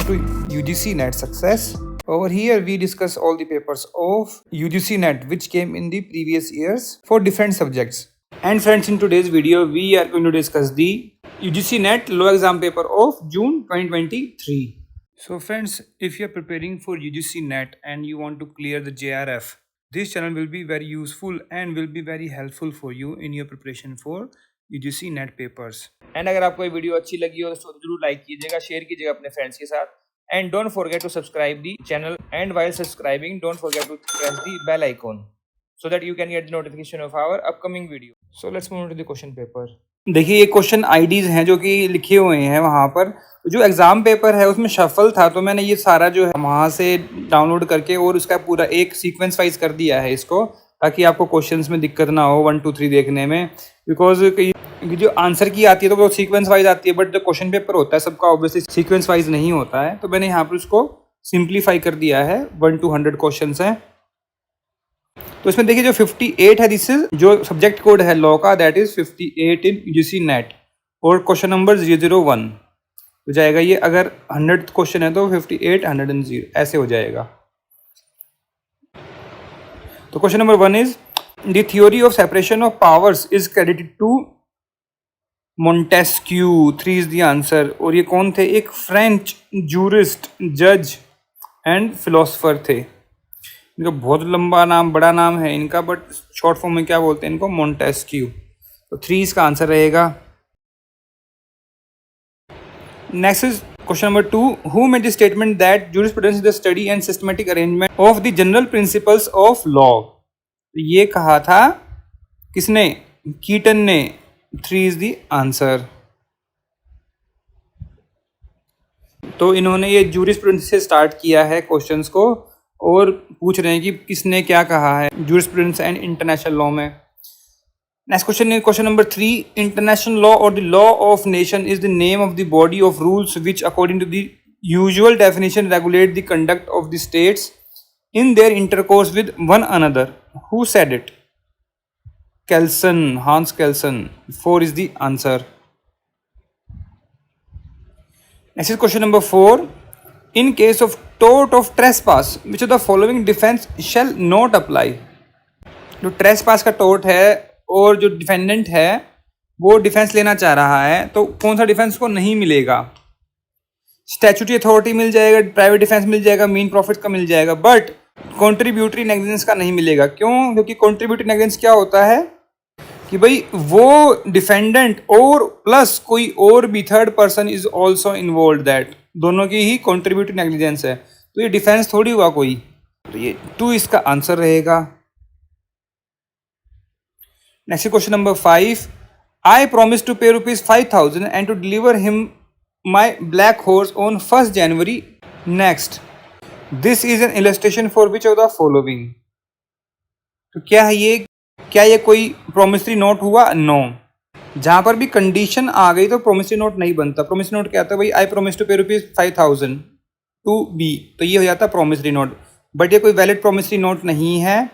to UGC NET Success. Over here we discuss all the papers of UGC NET which came in the previous years for different subjects. And friends, in today's video we are going to discuss the UGC NET Law Exam paper of June 2023. So friends, if you are preparing for UGC NET and you want to clear the JRF, this channel will be very useful and will be very helpful for you in your preparation for UGC NET papers. And अगर आपको ये video अच्छी लगी हो तो जरूर like कीजिएगा, share कीजिएगा अपने फ्रेंड्स के साथ. And don't forget to subscribe the channel and while subscribing don't forget to press the bell icon so that you can get the notification of our upcoming video. So let's move on to the question paper. देखिए ये question IDs हैं जो कि लिखे हुए हैं वहाँ पर. जो एग्जाम पेपर है उसमें शफल था तो मैंने ये सारा जो है वहाँ से डाउनलोड करके और उसका पूरा एक सीक्वेंस वाइज कर दिया है इसको, ताकि आपको क्वेश्चंस में दिक्कत ना हो 1 2 3 देखने में. बिकॉज जो आंसर की आती है तो वो सीक्वेंस वाइज आती है, बट जो क्वेश्चन पेपर होता है सबका ऑब्वियसली सीक्वेंस वाइज नहीं होता है. तो मैंने यहाँ पर उसको सिंप्लीफाई कर दिया है. 1 to 100 क्वेश्चन हैं. तो इसमें देखिए जो 58 है, दिस इज जो सब्जेक्ट कोड है लॉ का, that is 58 in UGC net. और क्वेश्चन नंबर 001 हो जाएगा ये. अगर 100 क्वेश्चन है तो 58 100 ऐसे हो जाएगा. तो question number 1 is the theory of separation of powers is credited to Montesquieu. 3 is the answer. और ये कौन थे? एक फ्रेंच जूरिस्ट, जज एंड फिलोसफर थे. इनका बहुत लंबा नाम, बड़ा नाम है इनका, बट शॉर्ट फॉर्म में क्या बोलते हैं इनको? मोंटेस्क्यू. तो 3 इसका आंसर रहेगा. Next is question number 2. Who made the statement that jurisprudence is the study and systematic arrangement of the general principles of law. ये कहा था किसने? कीटन ने. 3 इज द आंसर. तो इन्होंने ये जूरिस्प्रूडेंस से स्टार्ट किया है क्वेश्चंस को और पूछ रहे हैं कि किसने क्या कहा है जूरिस्प्रूडेंस एंड इंटरनेशनल लॉ में. नेक्स्ट क्वेश्चन है question number 3. International law or the law of nation is the name of the body of rules which according to the usual definition regulate the conduct of the states in their intercourse with one another. Who said it? Kelsen, Hans Kelsen. 4 is the answer. Next is question number 4. In case of tort of trespass, which of the following defense shall not apply? जो trespass का tort है और जो defendant है वो defence लेना चाह रहा है, तो कौन सा डिफेंस को नहीं मिलेगा? स्टैट्यूटरी अथॉरिटी मिल जाएगा, प्राइवेट डिफेंस मिल जाएगा, मीन प्रॉफिट का मिल जाएगा, बट कॉन्ट्रीब्यूटरी नेग्लिजेंस का नहीं मिलेगा. क्यों? क्योंकि कॉन्ट्रीब्यूटरी नेग्लिजेंस क्या होता है कि भाई वो डिफेंडेंट और प्लस कोई और भी third person is also involve, that दोनों की ही कॉन्ट्रीब्यूटरी नेग्लिजेंस है. तो ये डिफेंस थोड़ी हुआ कोई. तो ये 2 इसका आंसर रहेगा. Next question number 5. I promise to pay ₹5,000 and to deliver him my black horse on 1st January next. This is an illustration for which of the following. तो क्या है ये? क्या ये कोई प्रोमिसरी नोट हुआ? नो. जहाँ पर भी कंडीशन आ गई तो प्रोमिसरी नोट नहीं बनता. प्रोमिसरी नोट क्या आता है? भाई I promise to pay ₹5,000 to be, तो ये हो जाता है प्रोमिसरी नोट. बट ये कोई वैलिड प्रोमिसरी नोट नहीं है,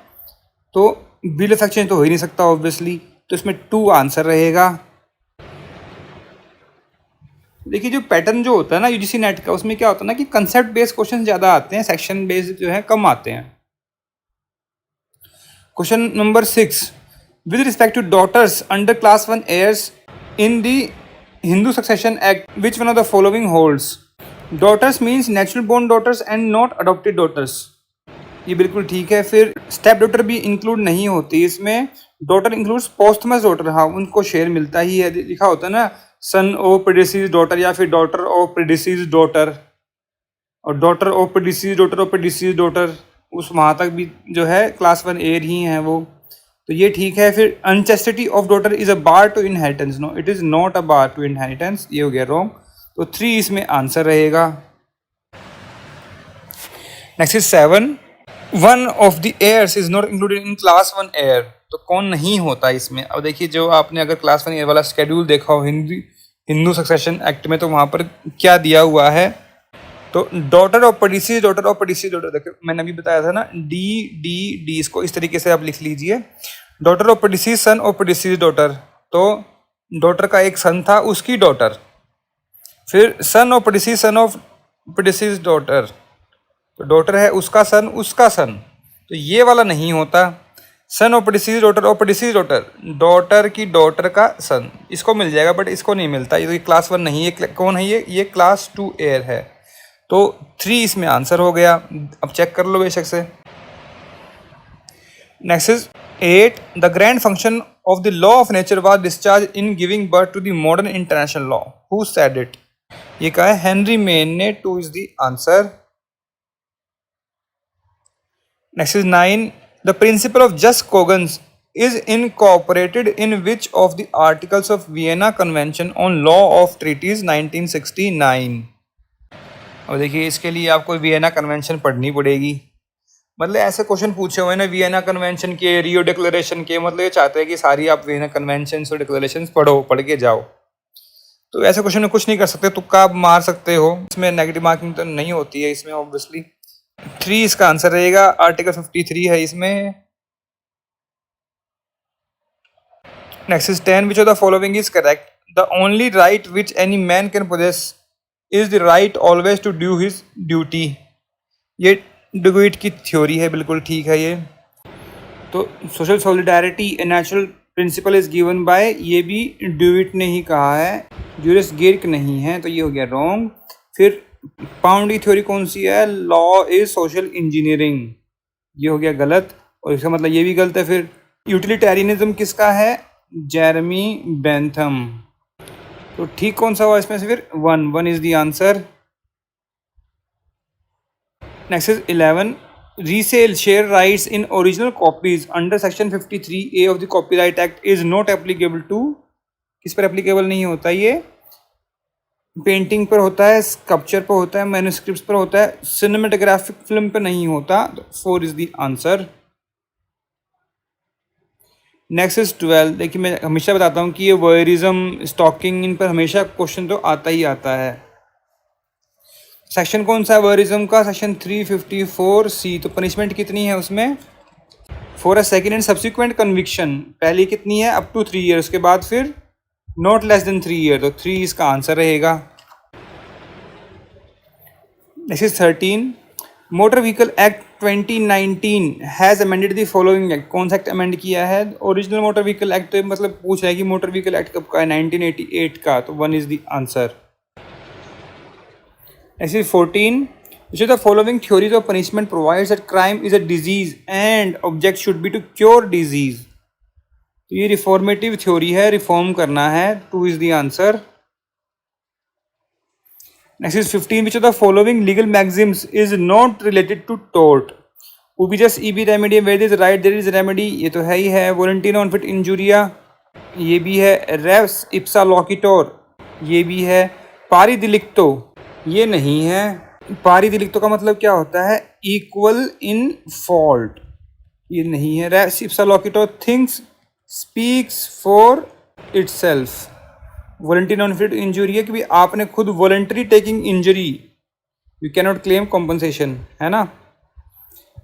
तो बिल ऑफ एक्सचेंज तो हो ही नहीं सकता ऑब्वियसली. तो इसमें 2 आंसर रहेगा. देखिए जो पैटर्न जो होता है ना यूजीसी नेट का, उसमें क्या होता है ना कि कंसेप्ट बेस्ड क्वेश्चन ज़्यादा आते हैं, सेक्शन बेस्ड जो है कम आते हैं. Question number 6. With respect to daughters under class 1 heirs in the Hindu Succession Act, which one of the following holds? Daughters means natural born daughters and not adopted daughters. ये बिल्कुल ठीक है. फिर step daughter भी include नहीं होती इसमें. Daughter includes posthumous daughter. हाँ, उनको शेयर मिलता ही है. लिखा होता है ना सन ऑफ प्रेडिसीज डॉटर या फिर डॉटर ऑफ प्रेडिसीज डॉटर, और daughter of predeceased daughter of predeceased daughter, उस वहाँ तक भी जो है क्लास 1 एयर ही हैं वो. तो ये ठीक है. फिर unchastity of daughter is a bar to inheritance. No, it is not a bar to inheritance. ये हो गया रॉन्ग. तो 3 इसमें आंसर रहेगा. Next is 7. One of the heirs is not included in class 1 heir. तो कौन नहीं होता इसमें? अब देखिए जो आपने अगर क्लास 1 एयर वाला शेड्यूल देखा हो हिंदू सक्सेशन एक्ट में, तो वहाँ पर क्या दिया हुआ है? तो daughter of predeceased, daughter of predeceased, daughter, देखो मैंने अभी बताया था ना डी डी डी, इसको इस तरीके से आप लिख लीजिए. Daughter of predeceased, son of predeceased daughter. तो डॉटर का एक सन था, उसकी डॉटर. फिर सन ऑफ पड़ोसी सन ऑफ प्रिडिसीज डॉटर, तो डॉटर है उसका सन, उसका सन, तो ये वाला नहीं होता। सन ऑफ प्रिडिसीज डॉटर और प्रिडिसीज डॉटर, डॉटर की डॉटर का सन, इसको मिल जाएगा बट इसको नहीं मिलता। ये क्लास 1 नहीं है, कौन है ये क्लास 2 एयर है। तो 3 इसमें आंसर हो गया। अब चेक कर लो बेशक से। Next is 8, the grand function of the law of nature was discharge in giving birth to the modern international law, who said it. ये कहा है हेनरी मेन ने। 2 is the answer. Next is 9. The principle of just cogence is incorporated in which of the articles of Vienna Convention on Law of Treaties 1969? अब देखिए इसके लिए आपको Vienna convention पढ़नी पड़ेगी। मतलब ऐसे क्वेश्चन पूछे हुए ना वियना कन्वेंशन के, रियो डिक्लेरेशन के, मतलब ये चाहते हैं कि सारी आप वियना कन्वेंशन और डिक्लेरेशन पढ़ के जाओ। तो ऐसे क्वेश्चन में कुछ नहीं कर सकते, तुक्का आप मार सकते हो। इसमें नेगेटिव मार्किंग तो नहीं होती है इसमें ऑब्वियसली। 3 इसका आंसर रहेगा। आर्टिकल 53 है इसमें। Next is 10, which of the following is correct. The only right which any man can possess is the right always to do his duty. ये डुगुइट की थ्योरी है, बिल्कुल ठीक है ये। तो social solidarity a natural principle is given by, ये भी डुगुइट ने ही कहा है, जूलियस गिर्क नहीं है, तो ये हो गया रॉन्ग। फिर पाउंड की थ्योरी कौन सी है, लॉ इज सोशल इंजीनियरिंग, ये हो गया गलत, और इसका मतलब ये भी गलत है। फिर यूटिलिटेरियनिज्म किसका है, जेरेमी बेंथम, तो ठीक कौन सा हुआ इसमें से, फिर 1 is the answer. Next is 11, resale share rights in original copies under section 53A of the copyright act is not applicable to, किस पर एप्लीकेबल नहीं होता ये, पेंटिंग पर होता है, स्कल्पचर पर होता है, मैन्युस्क्रिप्ट्स पर होता है, सिनेमेटोग्राफिक फिल्म पर नहीं होता। 4 is the answer. Next is 12, देखिए मैं हमेशा बताता हूँ कि ये वॉयरिज्म, स्टॉकिंग, इन पर हमेशा क्वेश्चन तो आता ही आता है। सेक्शन कौन सा है वॉयरिज्म का, सेक्शन 354C। तो पनिशमेंट कितनी है उसमें, for a second and subsequent conviction, पहली कितनी है, अप टू 3 ईयर्स, के बाद फिर नॉट लेस देन 3 ईयर, तो 3 इसका आंसर रहेगा। Next is 13, motor vehicle act 2019 has amended the following act, कौन सा एक्ट अमेंड किया है, ओरिजिनल मोटर व्हीकल एक्ट, तो मतलब पूछ रहा है कि मोटर व्हीकल एक्ट कब का है, 1988 का, तो 1 is the answer. Next is 14, which of the following theories of punishment provides that crime is a disease and object should be to cure disease, तो ये रिफॉर्मेटिव थ्योरी है, रिफॉर्म करना है। 2 is the answer. Next is 15, which of the following legal maxims is not related to tort, ubi just ibi remedy where is right there is remedy, ये तो है ही है। वॉलंटी non fit इंजुरिया, ये भी है। रेव्स इप्सा लॉकिटोर, ये भी है। पारी दिलिक्टो, ये नहीं है। पारी दिलिक्टो का मतलब क्या होता है, इक्वल इन फॉल्ट, ये नहीं है। Res ipsa loquitur, things speaks for itself, voluntary non fit injury है कि आपने खुद voluntary taking injury, you can not claim compensation, है ना।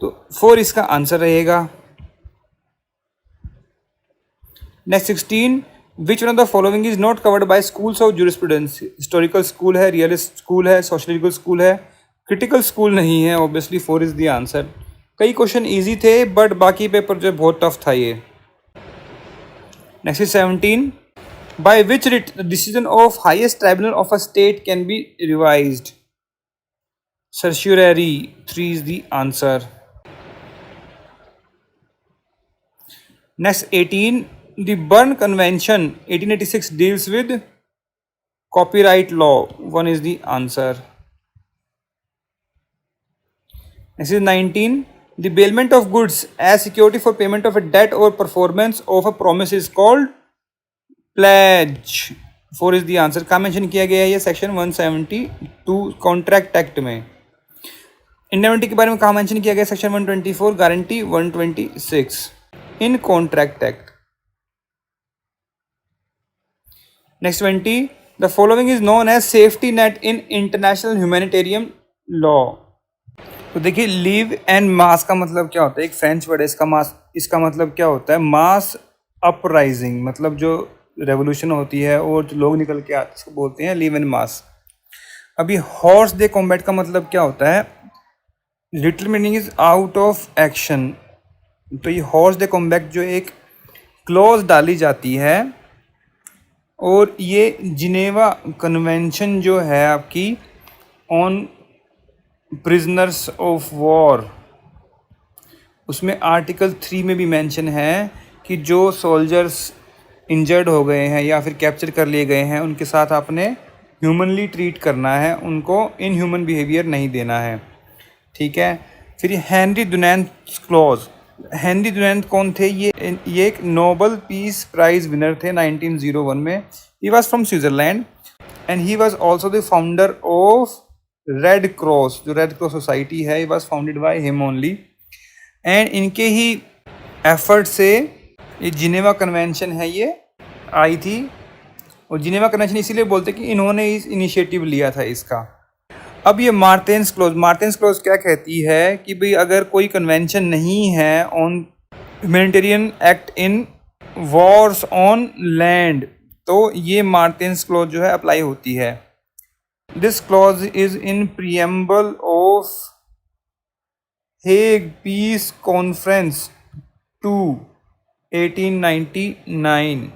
तो 4 इसका आंसर रहेगा। Next 16, which one of the following is not covered by schools of jurisprudence, historical school है, रियलिस्ट स्कूल है, सोशियोलॉजिकल स्कूल है, क्रिटिकल स्कूल नहीं है, ऑब्वियसली 4 इज द आंसर। कई क्वेश्चन इजी थे बट बाकी पेपर जो बहुत टफ था ये। Next is 17, by which writ the decision of highest tribunal of a state can be revised, certiorari, 3 is the answer. Next 18, the Berne Convention 1886 deals with copyright law, 1 is the answer. Next is 19, the bailment of goods as security for payment of a debt or performance of a promise is called pledge, 4 is the answer. कहाँ mention किया गया है ये, section 172 contract act में। Indemnity के बारे में कहाँ मेंशन किया गया, section 124, guarantee 126 in contract act. Next 20, the following is known as safety net in international humanitarian law. तो देखिए लीव एंड मास का मतलब क्या होता है, एक फ्रेंच वर्ड है इसका, मास, इसका मतलब क्या होता है, मास अपराइजिंग, मतलब जो रेवोल्यूशन होती है और जो लोग निकल के आते हैं उसको बोलते हैं लीव एंड मास। अभी हॉर्स दे कॉम्बैट का मतलब क्या होता है? Little meaning is out of action. तो ये हॉर्स दे कॉम्बैट जो एक क्लॉज डाली जाती है, और ये जिनेवा कन्वेंशन जो है आपकी ऑन प्रिजनर्स ऑफ वॉर, उसमें आर्टिकल 3 में भी मेंशन है कि जो सोल्जर्स इंजर्ड हो गए हैं या फिर कैप्चर कर लिए गए हैं, उनके साथ आपने ह्यूमनली ट्रीट करना है, उनको इनह्यूमन बिहेवियर नहीं देना है। ठीक है। फिर हेनरी डुनैंत क्लॉज। हेनरी डुनैंत कौन थे? ये एक नोबल पीस प्राइज विनर थे 1901 में। He was from Switzerland and he was also the founder of red cross. जो रेड क्रॉस सोसाइटी है, he was founded by him only. And इनके ही एफर्ट से ये जिनेवा कन्वेंशन है ये आई थी। और जिनेवा कन्वेंशन इसीलिए बोलते कि इन्होंने इस इनिशिएटिव लिया था इसका। अब ये मार्टेन्स क्लॉज क्या कहती है कि भाई अगर कोई कन्वेंशन नहीं है on humanitarian act in Wars on land, तो ये मार्टेन्स क्लॉज जो है अप्लाई होती है। This clause is in preamble of Hague piece conference 2 1899।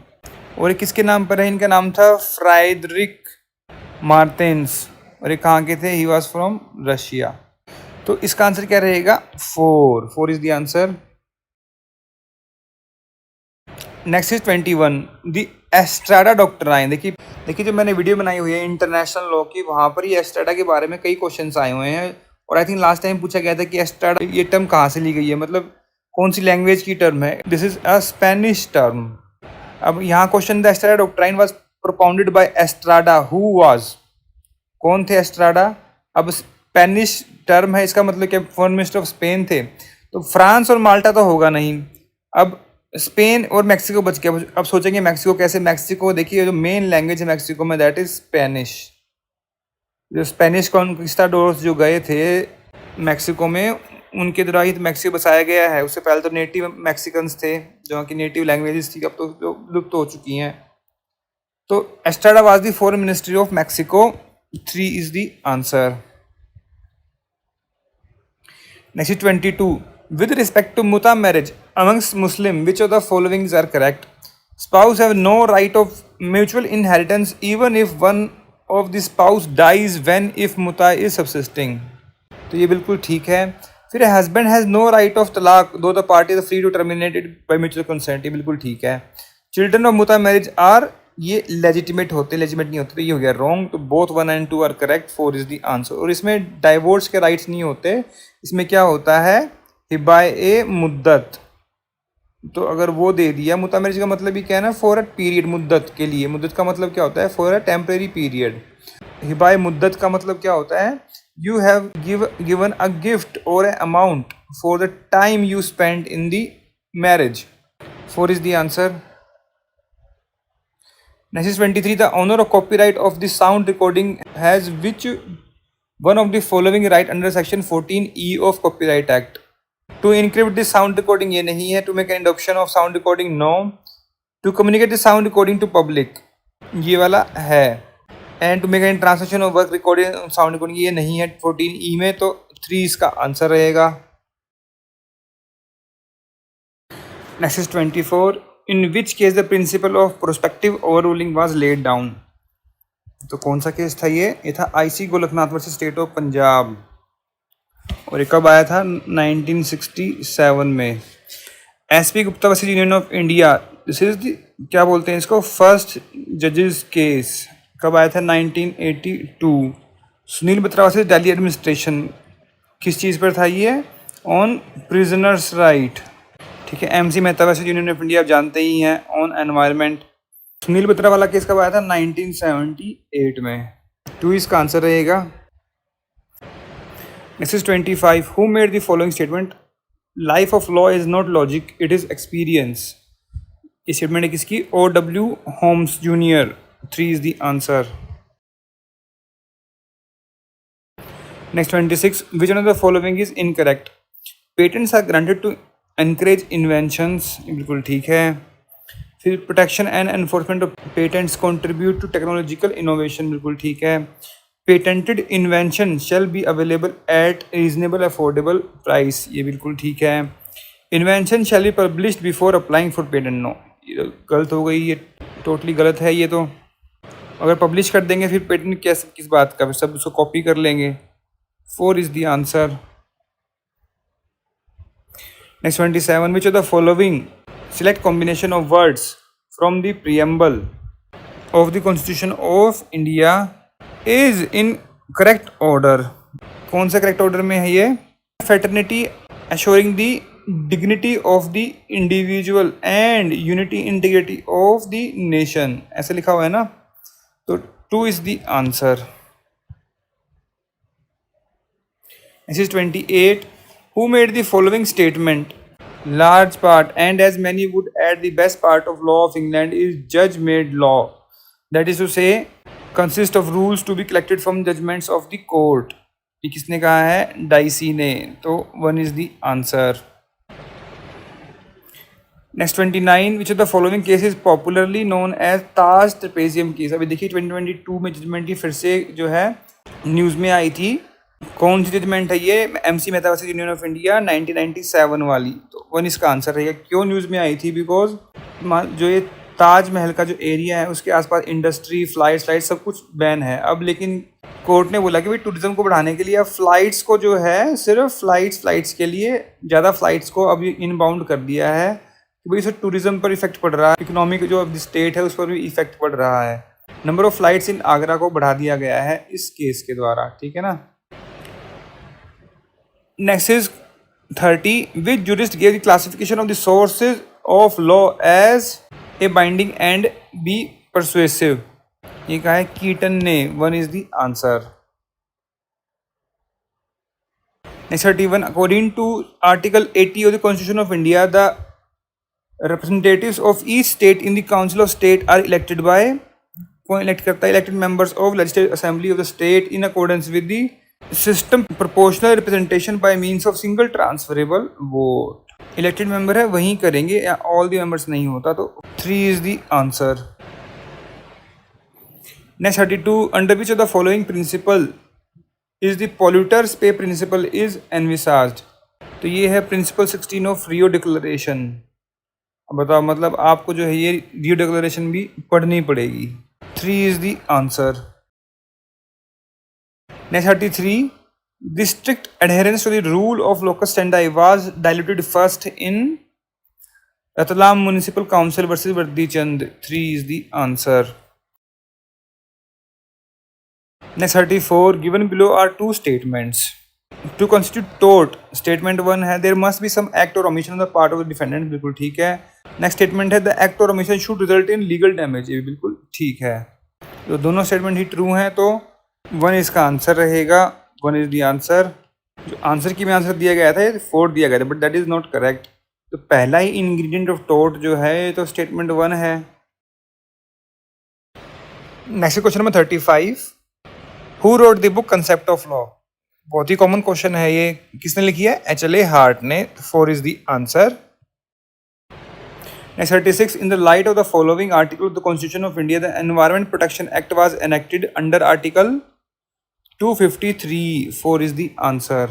और ये किसके नाम पर है? इनका नाम था फ्राइडरिक मार्टेन्स, और ये कहाँ के थे? He was from Russia. तो इसका आंसर क्या रहेगा? 4 is the answer. Next is 21 the Estrada doctrine. देखिए जो मैंने वीडियो बनाई हुई है इंटरनेशनल लॉ की, वहाँ पर ये एस्ट्राडा के बारे में कई क्वेश्चंस आए हुए हैं। और आई थिंक लास्ट टाइम पूछा गया था कि एस्ट्राडा ये टर्म कहाँ से ली गई है, मतलब कौन सी लैंग्वेज की टर्म है। This is a Spanish term. अब यहाँ question the Estrada doctrine was propounded bye Estrada who was. कौन थे एस्ट्राडा? अब स्पेनिश टर्म है, इसका मतलब क्या? फॉरेन मिनिस्टर ऑफ स्पेन थे। तो फ्रांस और माल्टा तो होगा नहीं। अब स्पेन और मैक्सिको बच गया। अब सोचेंगे मैक्सिको कैसे? मैक्सिको देखिए जो मेन लैंग्वेज है मैक्सिको में दैट इज स्पेनिश। जो स्पेनिश कॉन्क्विस्टाडोर्स जो गए थे मैक्सिको में, उनके द्वारा ही तो मैक्सिको बसाया गया है। उससे पहले तो नेटिव मैक्सिकन्स थे, जो कि नेटिव लैंग्वेजेस थी, अब तो जो लुप्त हो चुकी हैं। तो Estrada was the foreign ministry of Mexico. 3 is the answer. Next is 22. With respect to muta marriage amongst Muslim, which of the following are correct? Spouse have no right of mutual inheritance even if one of the spouse dies when if muta is subsisting. तो ये बिल्कुल ठीक है। फिर husband has no right of talaq though the parties are free to terminate it by mutual consent। ये बिल्कुल ठीक है। Children of muta marriage are ये लेजिटिमेट होते, लेजिटिमेट नहीं होते, तो ये हो गया रॉन्ग। तो both 1 and 2 are correct. 4 is the answer. और इसमें डाइवोर्स के राइट्स नहीं होते, इसमें क्या होता है? हिबाए ए मुद्दत। तो अगर वो दे दिया, मुता मैरिज का मतलब ही क्या है ना? फॉर अ पीरियड, मुद्दत के लिए। मुद्दत का मतलब क्या होता है? For a temporary period. हिबाए मुद्दत का मतलब क्या होता है? You have given a gift और a amount for the time you spend in the marriage. 4 is the answer. Next is 23. The owner of copyright of the sound recording has which one of the following right under section 14E of Copyright Act? To encrypt the sound recording ये नहीं है। To make an adoption of sound recording no. To communicate the sound recording to public ये वाला है। And to make an translation of work recording sound recording ये नहीं है 14E में। तो 3 इसका आंसर रहेगा। Next is 24. In which case the principle of prospective overruling was laid down? तो कौन सा केस था ये? ये था IC Golaknath versus state of Punjab. और ये कब आया था? 1967 में। SP Gupta versus union of India, this is the क्या बोलते हैं इसको? फर्स्ट जजेस केस। कब आया था? 1982। सुनील बत्रा वर्सेस दिल्ली एडमिनिस्ट्रेशन, किस चीज़ पर था ये? On prisoners right. ठीक है। MC Mehta versus union of India आप जानते ही हैं, ऑन एनवायरनमेंट। सुनील बत्रा वाला केस कब आया था? 1978 में। 2 इसका आंसर रहेगा। Next is 25. Who made the following statement? Life of law is not logic, it is experience. ये स्टेटमेंट है किसकी? O.W. Holmes junior. 3 is the answer. Next 26. Which one of the following is incorrect? Patents are granted to encourage inventions, बिल्कुल ठीक है। फिर protection and enforcement of patents contribute to technological innovation, बिल्कुल ठीक है। Patented invention shall be available at reasonable affordable price, ये बिल्कुल ठीक है। Invention shall be published before applying for patent, no, ये तो गलत हो गई, ये टोटली गलत है। ये तो अगर पब्लिश कर देंगे फिर पेटेंट किस बात का, फिर सब उसको कॉपी कर लेंगे। 4 is the answer. Next 27, which of the following select combination of words from the preamble of the constitution of India is in correct order. कौन सा करेक्ट ऑर्डर में है ये? Fraternity assuring the dignity of the individual and unity integrity of the nation, ऐसे लिखा हुआ है ना, तो 2 is the answer. This is 28. Who made the following statement? Large part and as many would add the best part of law of England is judge made law, that is to say consist of rules to be collected from judgments of the court. ये किसने कहा है? Dicey ने, तो 1 is the answer. Next 29, which of the following case is popularly known as Taj trapezium case. अभी देखिए 2022 में judgement की फिर से जो है न्यूज़ में आई थी. कौन सी जजमेंट है ये? MC Mehta versus union of India 1997 वाली, तो 1 इसका आंसर रहेगा. क्यों न्यूज़ में आई थी? बिकॉज जो ये ताजमहल का जो एरिया है उसके आसपास इंडस्ट्री, फ्लाइट सब कुछ बैन है अब, लेकिन कोर्ट ने बोला कि भाई टूरिज्म को बढ़ाने के लिए अब फ्लाइट्स को जो है सिर्फ फ्लाइट्स के लिए ज़्यादा फ्लाइट्स को अब इनबाउंड कर दिया है कि भाई इससे टूरिज्म पर इफेक्ट पड़ रहा है, इकोनॉमिक जो अब स्टेट है उस पर भी इफेक्ट पड़ रहा है. नंबर ऑफ फ्लाइट्स इन आगरा को बढ़ा दिया गया है इस केस के द्वारा, ठीक है ना. Next is 30, which jurist gave the classification of the sources of law as A binding and B persuasive. ये कहा है कीटन ने. 1 is the answer. Next 31, according to article 80 of the constitution of India the representatives of each state in the council of state are elected by, कौन elect करता है? Elected members of legislative assembly of the state in accordance with the system proportional representation by means of single transferable vote. Elected member है वही करेंगे, या all the members नहीं होता, तो 3 is the answer. Next 32, under which of the following principle is the polluters pay principle is एनविसाज्ड. तो ये है प्रिंसिपल 16 ऑफ रियो डिक्लेरेशन. अब बताओ, मतलब आपको जो है ये रियो डिक्लेरेशन भी पढ़नी पड़ेगी. 3 is the answer. Next 33, the strict adherence to the rule of locus standi was diluted first in Ratlam municipal council versus Vardichand. 3 is the answer. Next 34, given below are two statements. To constitute tort, statement 1 है there must be some act or omission on the part of the defendant, बिल्कुल ठीक है. Next statement है the act or omission should result in legal damage, ये बिल्कुल ठीक है. तो दोनों स्टेटमेंट ही ट्रू हैं, तो 1 इसका आंसर रहेगा. 1 इज द आंसर. जो आंसर की में आंसर दिया गया था 4 दिया गया था, but that is not correct. तो पहला ही इंग्रेडिएंट ऑफ टोर्ट जो है तो स्टेटमेंट 1 है. Next question number 35, Who wrote the book Concept of Law? बहुत ही कॉमन क्वेश्चन है ये. किसने लिखी है? HLA हार्ट ने. 4 is the answer. Next 36, in the light of the following article of the Constitution of India, the Environment Protection Act was enacted under Article 253. 4 is the answer.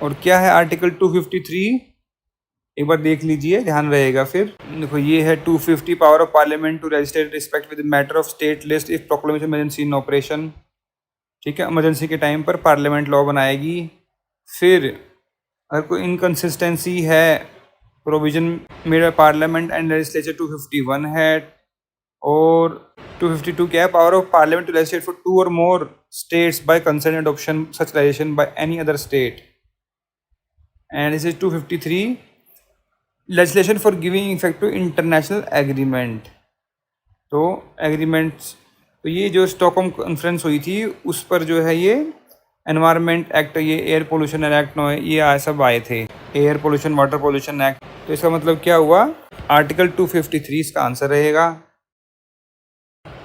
और क्या है article 253? एक बार देख लीजिए, ध्यान रहेगा. फिर देखो ये है 250, power of parliament to legislate respect with matter of state list if proclamation emergency in operation. ठीक है, इमरजेंसी के टाइम पर पार्लियामेंट लॉ बनाएगी. फिर अगर कोई इनकन्सिस्टेंसी है provision made parliament and legislature 251 है. और 252 क्या है? Power of parliament to legislate for 2 और more states by concern adoption such legislation by any other state. And this is 253, legislation for giving effect to international agreement. तो agreements, तो ये जो Stockholm conference हुई थी उस पर जो है ये एनवायरनमेंट एक्ट, ये एयर पोल्यूशन एक्ट, ये सब आए थे. Air pollution, water pollution act. तो इसका मतलब क्या हुआ? आर्टिकल 253 इसका आंसर रहेगा.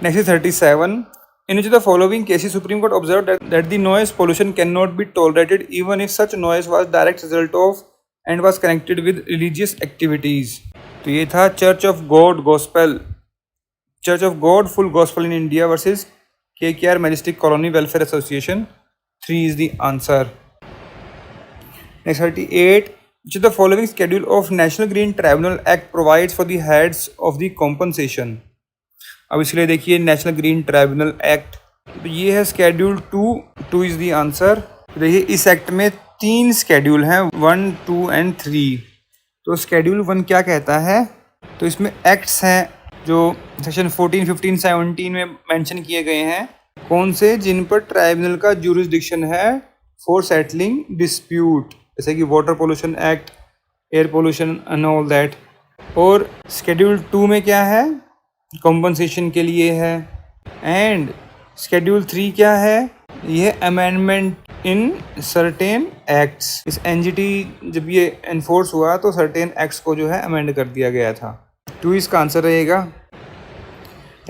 Next 37, in the following cases supreme court observe that the noise pollution can not be tolerated even if such noise was direct result of and was connected with religious activities. तो ये था church of God gospel, church of God full gospel in India versus KKR Majestic Colony Welfare Association. 3 is the answer. Next 38. Which of the following schedule of National Green Tribunal Act provides for the heads of the compensation? अब इसके लिए देखिए national green tribunal act, तो ये है schedule 2 is the answer. देखिए इस act में 3 शेड्यूल हैं, 1, 2 एंड 3। तो शेड्यूल 1 क्या कहता है, तो इसमें एक्ट्स हैं जो सेक्शन 14, 15, 17 में मेंशन किए गए हैं, कौन से, जिन पर ट्राइब्यूनल का ज्यूरिसडिक्शन है फॉर सेटलिंग डिस्प्यूट, जैसे कि water pollution act, air pollution and all that. और शेड्यूल 2 में क्या है, कॉम्पनसेशन के लिए है। एंड शेड्यूल 3 क्या है, यह अमेंडमेंट इन सर्टेन एक्ट्स। इस एनजीटी जब ये एनफोर्स हुआ तो सर्टेन एक्ट्स को जो है अमेंड कर दिया गया था। 2 इसका आंसर रहेगा।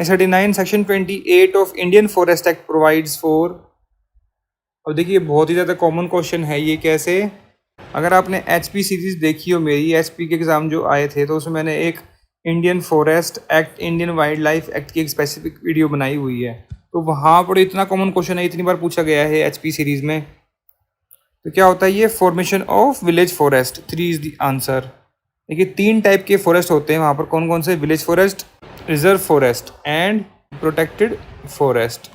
39 section 28 of Indian forest act provides for. अब देखिए बहुत ही ज़्यादा कॉमन क्वेश्चन है ये, कैसे, अगर आपने HP सीरीज़ देखी हो मेरी, SP के एग्ज़ाम जो आए थे, तो उसमें मैंने एक Indian forest act, Indian wild life act की एक स्पेसिफिक वीडियो बनाई हुई है, तो वहाँ पर इतना कॉमन क्वेश्चन है, इतनी बार पूछा गया है HP सीरीज़ में। तो क्या होता है ये, formation of village forest. 3 is the answer. देखिए 3 टाइप के फॉरेस्ट होते हैं वहाँ पर, कौन कौन से, village forest, reserve forest and protected forest.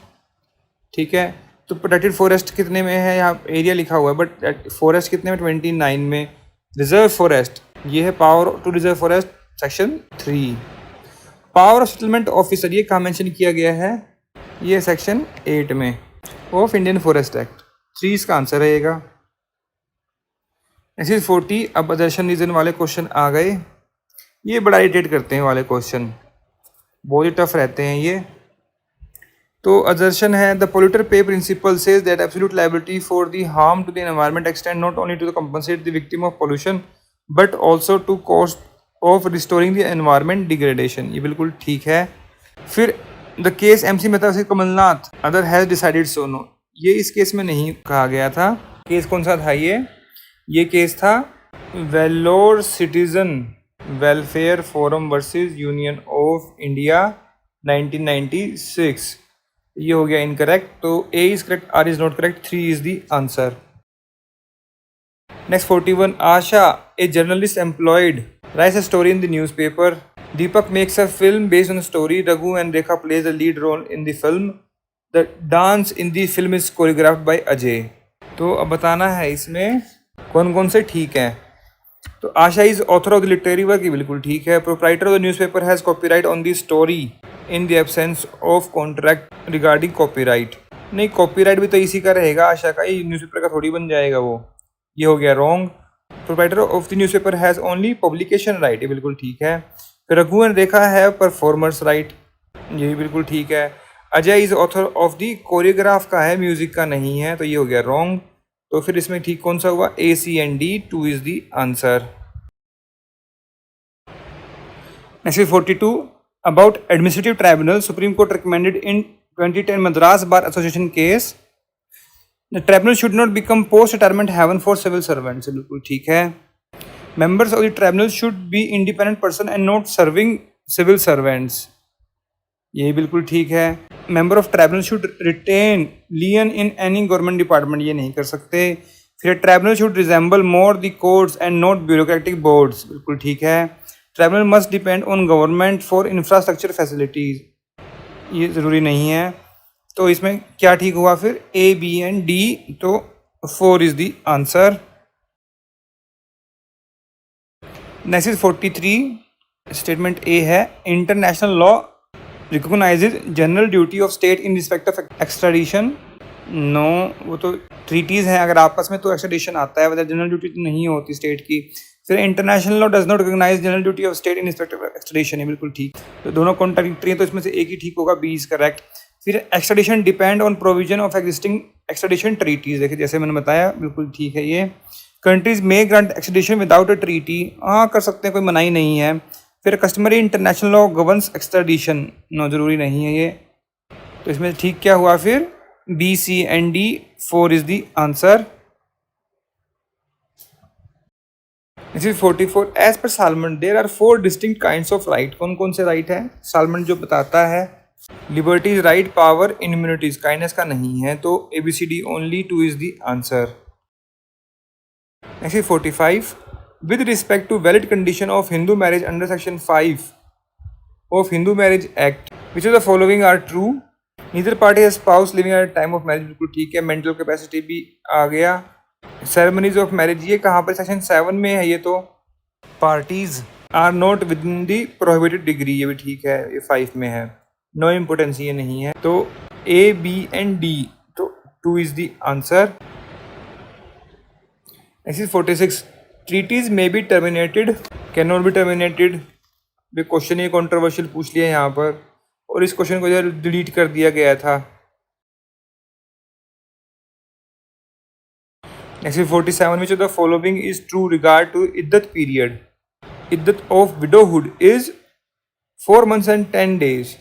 ठीक है, तो प्रोटेक्टेड फॉरेस्ट कितने में है, यहाँ एरिया लिखा हुआ है, बट फॉरेस्ट कितने में, 29 में। रिजर्व फॉरेस्ट ये है power to reserve forest section 3। Power of settlement officer ये कहाँ मेंशन किया गया है, ये सेक्शन 8 में ऑफ इंडियन फॉरेस्ट एक्ट। 3 इसका आंसर रहेगा। ऐसे 40 अब अदर्शन रीजन वाले क्वेश्चन आ गए, ये बड़ा इरिटेट करते हैं वाले क्वेश्चन, बहुत ही टफ रहते हैं ये। तो असर्शन है, the polluter pay principle says that absolute liability for the harm to the environment extend not only to the compensate the victim of pollution but also to cost of restoring the environment degradation. ये बिल्कुल ठीक है। फिर the case MC Mehta से Kamal Nath other has decided so no, ये इस case में नहीं कहा गया था। केस कौन सा था ये केस था Vellore citizen welfare forum versus union of India 1996। ये हो गया इनकरेक्ट, तो A is correct, R is not correct, 3 is the answer. Next 41, Asha a journalist employed writes a story in the newspaper. Deepak makes a film based on the story. Raghu and Rekha plays the lead role in the film. The dance in the film is choreographed by Ajay. तो अब बताना है इसमें कौन कौन से ठीक हैं। तो Asha is author of the literary work, ये बिल्कुल ठीक है। Proprietor of the newspaper has copyright on the story in the absence of contract regarding copyright. नहीं, कॉपीराइट भी तो इसी का रहेगा, आशा का, ये न्यूज़पेपर का थोड़ी बन जाएगा वो। ये हो गया wrong. Proprietor of the newspaper has only publication right, ये बिल्कुल ठीक है। फिर Raghu and Rekha have performers right, ये भी बिल्कुल ठीक है। Ajay is author of the choreograph का है, म्यूजिक का नहीं है, तो ये हो गया रॉन्ग। तो फिर इसमें ठीक कौन सा हुआ, A, C and D, 2 is the answer. Next 42, about administrative tribunal, supreme court recommended in 2010 Madras bar association case the tribunal should not become post retirement haven for civil servants, बिल्कुल ठीक है। Members of the tribunal should be independent person and not serving civil servants, ये बिल्कुल ठीक है। Member of tribunal should retain lien in any government department, ये नहीं कर सकते। फिर tribunal should resemble more the courts and not bureaucratic boards, बिल्कुल ठीक है। Tribunal must depend on government for infrastructure facilities, ये ज़रूरी नहीं है। तो इसमें क्या ठीक हुआ फिर, A, B and D, तो 4 is the answer. Next is 43, statement A है, international law recognizes general duty of state in respect of extradition. No, वो तो ट्रीटीज़ हैं अगर आपस में तो एक्सट्राडिशन आता है, वैसे जनरल ड्यूटी तो नहीं होती स्टेट की। फिर international law does not recognize general duty of state in respect of extradition, है बिल्कुल ठीक। तो दोनों कॉन्ट्राडिक्टरी हैं, तो इसमें से एक ही ठीक होगा, B इज करेक्ट। फिर extradition depend on provision of existing extradition treaties, देखिए जैसे मैंने बताया, बिल्कुल ठीक है ये। Countries may grant extradition without a treaty, हाँ कर सकते हैं, कोई मनाही नहीं है। फिर customary international law governs extradition, no ज़रूरी नहीं है ये। तो इसमें ठीक क्या हुआ फिर, B, C and D, 4 is the answer. This is 44, as per Salmond there are 4 distinct kinds of right, कौन कौन से राइट है, सालमन जो बताता है liberty is right, power, immunities, kindness का नहीं है, तो ABCD only 2 is the answer. Next 45, with respect to valid condition of Hindu marriage under section 5 of Hindu marriage act which of the following are true? Neither party has spouse living at time of marriage, बिल्कुल ठीक है। Mental capacity भी आ गया। Ceremonies of marriage, ये कहाँ पर? Section 7 में है ये तो। Parties are not within the prohibited degree, ये भी ठीक है, ये 5 में है। नो इम्पोर्टेंस ये नहीं है, तो A, B and D, तो 2 is the answer. Next 46, treaties may be terminated, can not be terminated. Question ये कॉन्ट्रोवर्शियल पूछ लिया यहाँ पर, और इस क्वेश्चन को जो डिलीट कर दिया गया था। Next 47, which of the following is true regard to iddat period? Iddat of widowhood is 4 months and 10 days,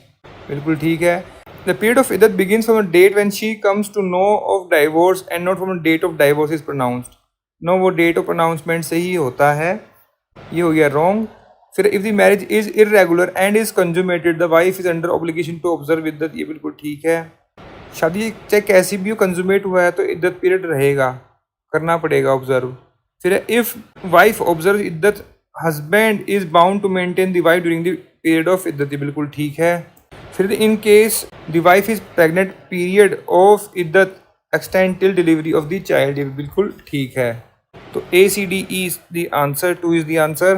बिल्कुल ठीक है। The period of iddat begins from the date when she comes to know of divorce and not from the date of divorce is pronounced. No, वो date of pronouncement से ही होता है, ये हो गया रॉन्ग। फिर if the marriage is irregular and is consummated the wife is under obligation to observe iddat, ये बिल्कुल ठीक है। शादी चाहे कैसी भी हो, कंज्यूमेट हुआ है तो इद्दत पीरियड रहेगा, करना पड़ेगा ऑब्जर्व। फिर if wife observe iddat, husband is bound to maintain the wife during the period of iddat, बिल्कुल ठीक है। फिर in case the wife is pregnant, period of iddat extend till delivery of the child, ये बिल्कुल ठीक है। तो ACD is the answer, 2 is the answer.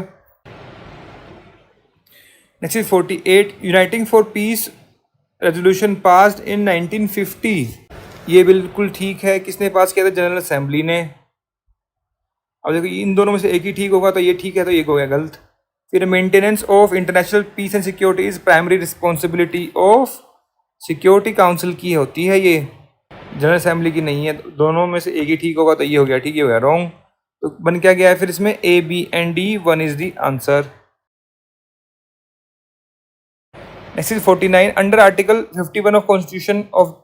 Next is 48, uniting for peace resolution passed in 1950, ये बिल्कुल ठीक है। किसने पास किया था? जनरल असेंबली ने। अब देखो इन दोनों में से एक ही ठीक होगा, तो ये ठीक है, तो ये हो गया गलत। फिर maintenance of international peace and security is primary responsibility of security council की होती है, ये जनरल असेंबली की नहीं है। दोनों में से एक ही ठीक होगा, तो ये हो गया ठीक, ये हो गया रॉन्ग। तो बन क्या गया है फिर इसमें? A, B and D, 1 is the answer. Next is 49, under article 51 of constitution of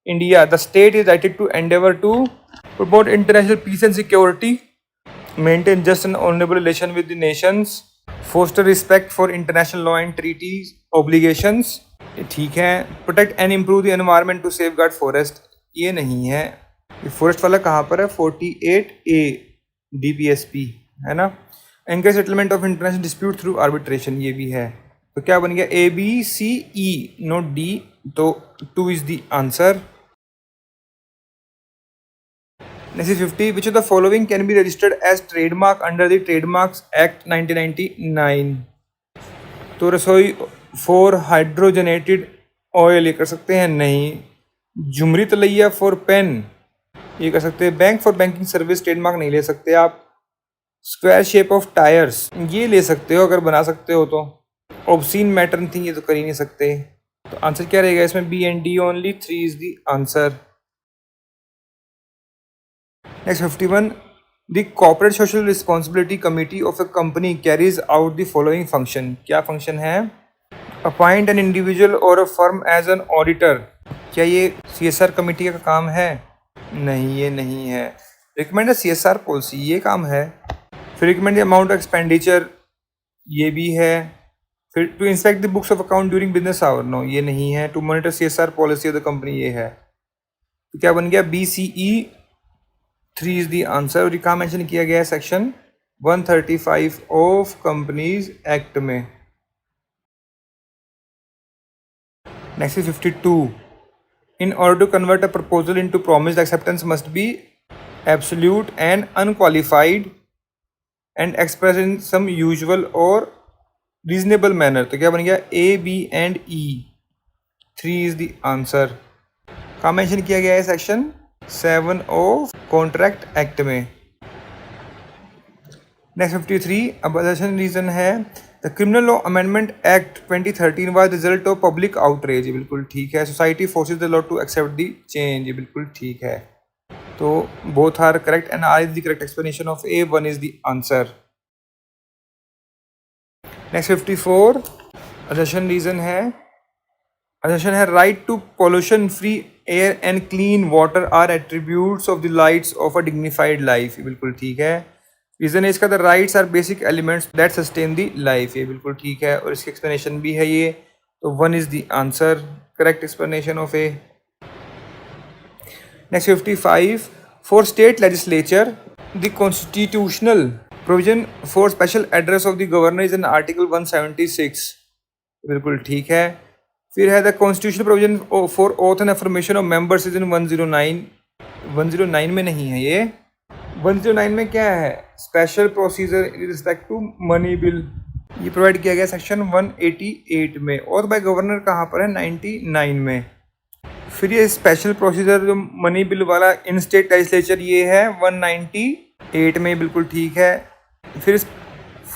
India the state is righted to endeavour to promote international peace and security, maintain just and honourable relation with the nations, foster respect for international law and treaties obligations, ठीक है। Protect and improve the environment to safeguard forest, ये नहीं है। ये forest वाला कहाँ पर है? 48A DPSP है ना। Encourage settlement of international dispute through arbitration, ये भी है। तो क्या बन गया? A, B, C, E, not D, तो 2 is the answer. Next is 50, which of the following can be registered as trademark under the trademarks act 1999? तो रसोई फॉर हाइड्रोजनेटेड ऑयल, ये कर सकते हैं? नहीं। जुमरी तलैया फॉर पेन, ये कर सकते हैं। Bank for banking service trademark नहीं ले सकते आप। स्क्वायर शेप ऑफ टायर्स, ये ले सकते हो अगर बना सकते हो तो। ऑब्सीन मैटर थी, ये तो कर ही नहीं सकते। तो आंसर क्या रहेगा इसमें? B and D only, 3 is the answer. Next 51, the corporate social responsibility committee of a company carries out the following function, क्या फंक्शन है? अपॉइंट एन इंडिविजुअल और a firm as an auditor, क्या ये CSR committee का काम है? नहीं, ये नहीं है। रिकमेंड CSR पॉलिसी, ये काम है। फिर recommend the amount of expenditure, ये भी है। फिर to inspect the books of account during business hour, no, ये नहीं है। To monitor CSR policy of the company, ये है। तो क्या बन गया? BCE, 3 is the answer. और ये कहाँ मेंशन किया गया है? सेक्शन 135 ऑफ कंपनीज एक्ट में। Next is 52, in order to convert a proposal into promised acceptance must be absolute and unqualified and expressed in some usual or reasonable manner, तो क्या बन गया? A, B and E, 3 is the answer। कहाँ mention किया गया है? Section 7 of contract act में। Next 53, अब रीजन है the criminal law amendment act 2013 was result of public outrage, ये बिल्कुल ठीक है। Society forces the law to accept the change, ये बिल्कुल ठीक है। तो both are correct and R is the correct explanation of A, 1 is the answer. Next 54, assertion reason है right to pollution free air and clean water are attributes of the rights of a dignified life, ये बिल्कुल ठीक है। Reason है इसका the rights are basic elements that sustain the life, ये बिल्कुल ठीक है। और इसकी एक्सप्लेनेशन भी है ये, तो 1 is the answer. correct explanation of A. Next 55. For state legislature, the constitutional provision for special address of the governor is in Article 176. बिल्कुल ठीक है. फिर है the constitutional provision for oath and affirmation of members is in 109. 109 में नहीं है ये. 109 में क्या है? Special procedure in respect to money bill, ये प्रोवाइड किया गया सेक्शन 188 में. और बाय गवर्नर कहाँ पर है? 99 में. फिर ये स्पेशल प्रोसीजर जो मनी बिल वाला इन स्टेट लेजिस्लेचर ये है 198 में. बिल्कुल ठीक है. फिर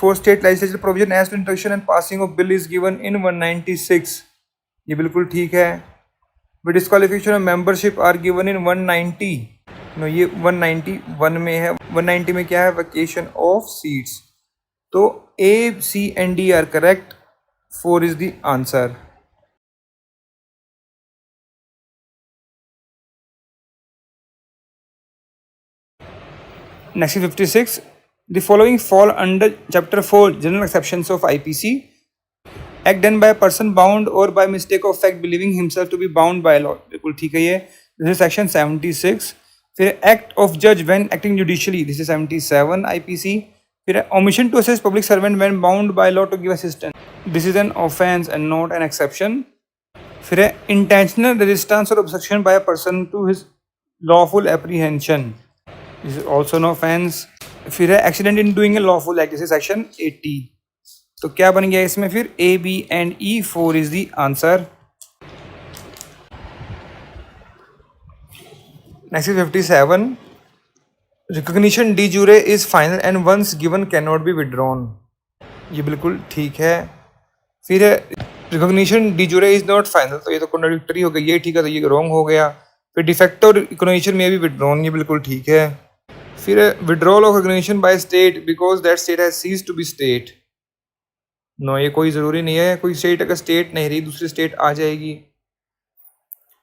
for state legislature provision as to introduction and passing of bill is given in 196. ये बिल्कुल ठीक है. With disqualification of membership are given in 190. No, ये 191 में है. 190 में क्या है? Vacation of seats. तो A, C and D are correct. 4 is the answer. Next is 56. The following fall under Chapter 4 General Exceptions of IPC. Act done by a person bound or by mistake of fact believing himself to be bound by law. बिल्कुल ठीक है ये. This is section 76. फिर act of judge when acting judicially. This is 77 IPC. फिर omission to assist public servant when bound by law to give assistance. This is an offence and not an exception. फिर intentional resistance or obstruction by a person to his lawful apprehension. This is also an offence. फिर accident in doing a lawful act. This is section 80. तो क्या बन गया इसमें फिर? A, B and E. 4 is the answer. Next is 57. Recognition de jure is final and once given cannot be withdrawn. ये बिल्कुल ठीक है. फिर recognition de jure is not final. तो ये तो contradictory हो गया. ये ठीक है, तो ये wrong हो गया. फिर de facto recognition may be withdrawn. ये बिल्कुल ठीक है. फिर withdrawal of recognition by state because that state has ceased to be state. No, ये कोई ज़रूरी नहीं है. कोई स्टेट अगर स्टेट नहीं रही दूसरी स्टेट आ जाएगी.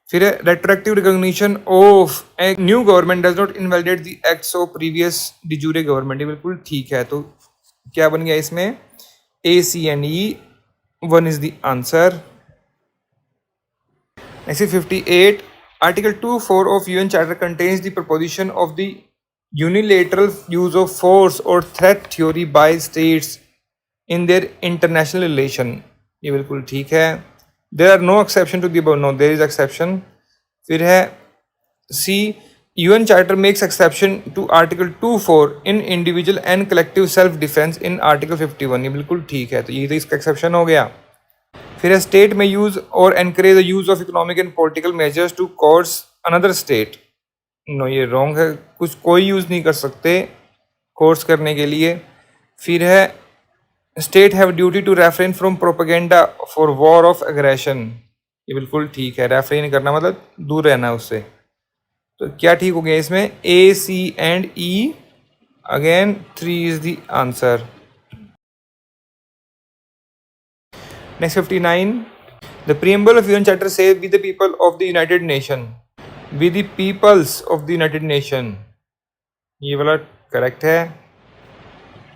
फिर retroactive recognition of a new government does not invalidate the acts of previous D jure government. ये बिल्कुल ठीक है. तो क्या बन गया इसमें? A, C and E. 1 is the answer. Next is 58. Article 2(4) of UN Charter contains the proposition of the unilateral use of force or threat theory by states in their international relation. ये बिल्कुल ठीक है. There are no exception to the above. No, there is exception. फिर है C. UN Charter makes exception to Article 2(4) in individual and collective self-defense in Article 51. ये बिल्कुल ठीक है. तो ये तो इसका exception हो गया. फिर है state may use or encourage the use of economic and political measures to coerce another state. No, ये wrong है. कुछ कोई use नहीं कर सकते coerce करने के लिए. फिर है state have duty to refrain from propaganda for war of aggression. ये बिल्कुल ठीक है. रेफ्रेन करना मतलब दूर रहना उससे. तो क्या ठीक हो गया इसमें? A, C and E. Again 3 is the answer. Next 59. The preamble of UN Charter says we the people of the United Nation. We the peoples of the United Nation. ये वाला करेक्ट है.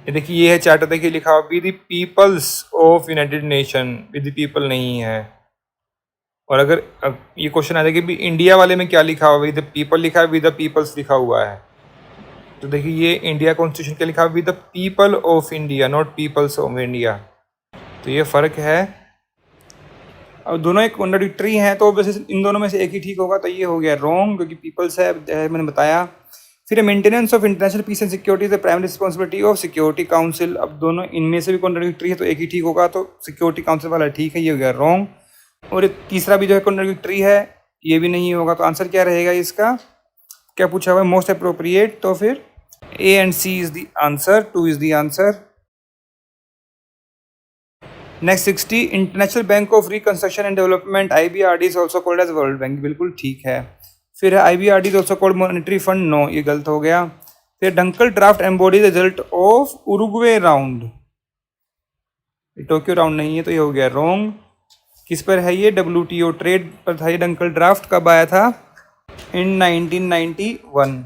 ये देखिए, ये है चार्टर. देखिए लिखा हुआ we the peoples of united nation. We the people नहीं है. और अगर अब ये क्वेश्चन आ जाए कि भी इंडिया वाले में क्या लिखा हुआ? वी द पीपल लिखा है, वी द पीपल्स लिखा हुआ है. तो देखिए ये इंडिया कॉन्स्टिट्यूशन क्या लिखा हुआ? We the people of India, not peoples of India. तो ये फ़र्क है. अब दोनों एक कॉन्ट्राडिक्टरी हैं, तो वैसे इन दोनों में से एक ही ठीक होगा. तो ये हो गया रॉन्ग, क्योंकि पीपल्स है, मैंने बताया. फिर maintenance of international peace and security is the primary responsibility of security council. अब दोनों इनमें से भी कॉन्ट्राडिक्टरी है, तो एक ही ठीक होगा. तो सिक्योरिटी काउंसिल वाला ठीक है, ये हो गया रॉन्ग. और तीसरा भी जो है कॉन्ट्राडिक्टरी है, ये भी नहीं होगा. तो आंसर क्या रहेगा इसका? क्या पूछा हुआ है? Most appropriate. तो फिर A and C is the answer. 2 is the answer. Next 60. International bank of reconstruction and development IBRD is also called as world bank. बिल्कुल ठीक है. फिर है IBRD is also called monetary fund. No, ये गलत हो गया. फिर Dunkel draft embody result of Uruguay round. Tokyo round नहीं है, तो ये हो गया रॉन्ग. किस पर है ये? WTO ट्रेड पर था ये. डंकल ड्राफ्ट कब आया था? इन 1991.